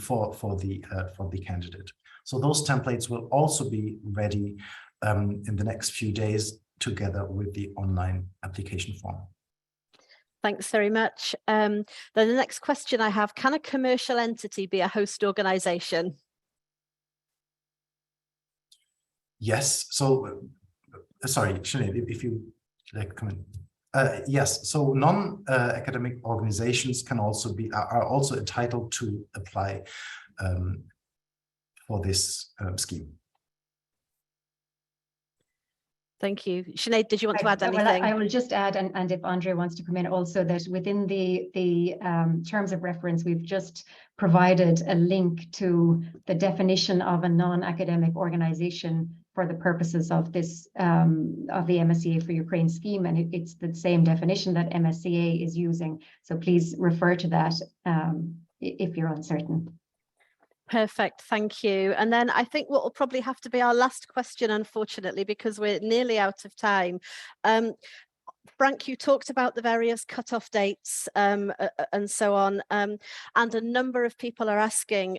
for the candidate. So those templates will also be ready in the next few days, together with the online application form. Thanks very much. Then the next question I have, can a commercial entity be a host organization? Yes, so, sorry, Sinead, if you like comment. Yes, so non-academic organizations are also entitled to apply for this scheme. Thank you. Sinead, did you want to add anything? Well, I will just add, and if Andre wants to come in also, that within the terms of reference, we've just provided a link to the definition of a non-academic organization for the purposes of this, of the MSCA4Ukraine scheme, and it's the same definition that MSCA is using. So please refer to that if you're uncertain. Perfect, thank you. And then I think what will probably have to be our last question, unfortunately, because we're nearly out of time. Frank, you talked about the various cutoff dates and so on, and a number of people are asking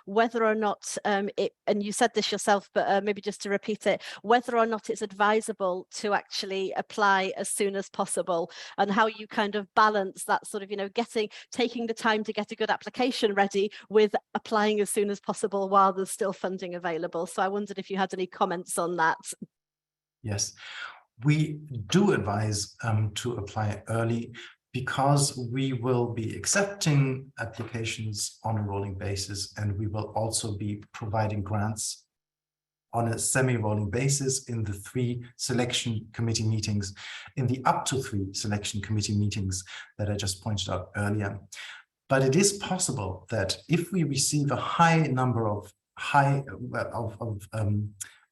whether or not and you said this yourself, but maybe just to repeat it, whether or not it's advisable to actually apply as soon as possible, and how you kind of balance that sort of, taking the time to get a good application ready with applying as soon as possible while there's still funding available. So I wondered if you had any comments on that. Yes. We do advise to apply early, because we will be accepting applications on a rolling basis, and we will also be providing grants on a semi-rolling basis in the 3 selection committee meetings, in the up to 3 selection committee meetings that I just pointed out earlier. But it is possible that if we receive a high number of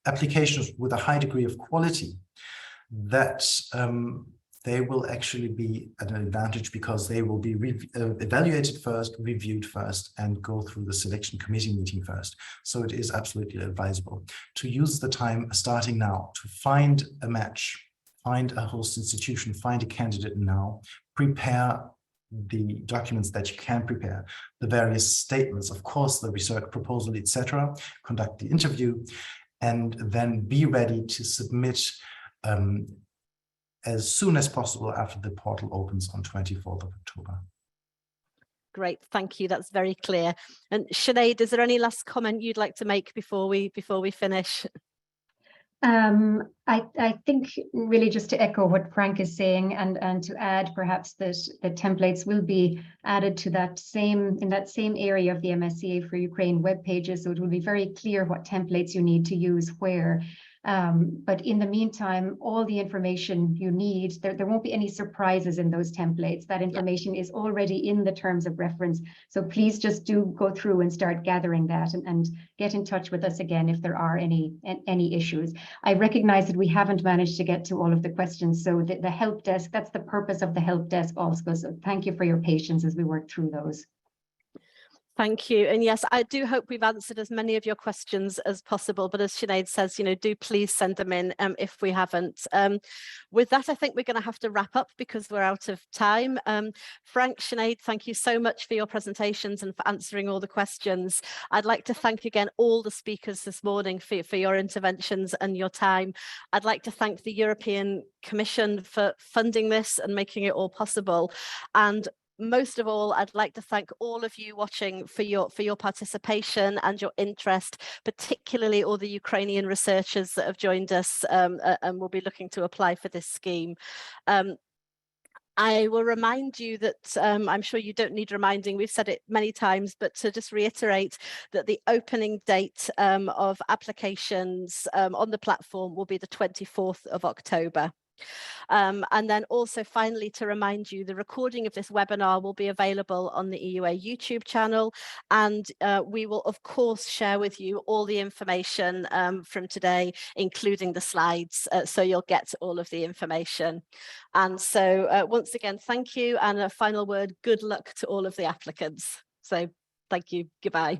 applications with a high degree of quality, that they will actually be at an advantage, because they will be evaluated first, reviewed first, and go through the selection committee meeting first. So it is absolutely advisable to use the time starting now to find a match, find a host institution, find a candidate now, prepare the documents that you can prepare, the various statements, of course, the research proposal, etc., conduct the interview, and then be ready to submit as soon as possible after the portal opens on 24th of October. Great, thank you. That's very clear. And Sinead, is there any last comment you'd like to make before we finish? I think really just to echo what Frank is saying and to add perhaps that the templates will be added to that same area of the MSCA for Ukraine web pages, so it will be very clear what templates you need to use where. But in the meantime, all the information you need, there won't be any surprises in those templates. That information is already in the terms of reference. So please just do go through and start gathering that and get in touch with us again if there are any issues. I recognize that we haven't managed to get to all of the questions. So the help desk, that's the purpose of the help desk also. So thank you for your patience as we work through those. Thank you. And yes, I do hope we've answered as many of your questions as possible. But as Sinead says, do please send them in if we haven't. With that, I think we're going to have to wrap up because we're out of time. Frank, Sinead, thank you so much for your presentations and for answering all the questions. I'd like to thank again all the speakers this morning for your interventions and your time. I'd like to thank the European Commission for funding this and making it all possible. And most of all, I'd like to thank all of you watching for your participation and your interest, particularly all the Ukrainian researchers that have joined us and will be looking to apply for this scheme. I will remind you that I'm sure you don't need reminding, we've said it many times, but to just reiterate that the opening date of applications on the platform will be the 24th of October. And then also finally to remind you, the recording of this webinar will be available on the EUA YouTube channel, and we will of course share with you all the information from today, including the slides, so you'll get all of the information. And so once again, thank you, and a final word, good luck to all of the applicants. So thank you, goodbye.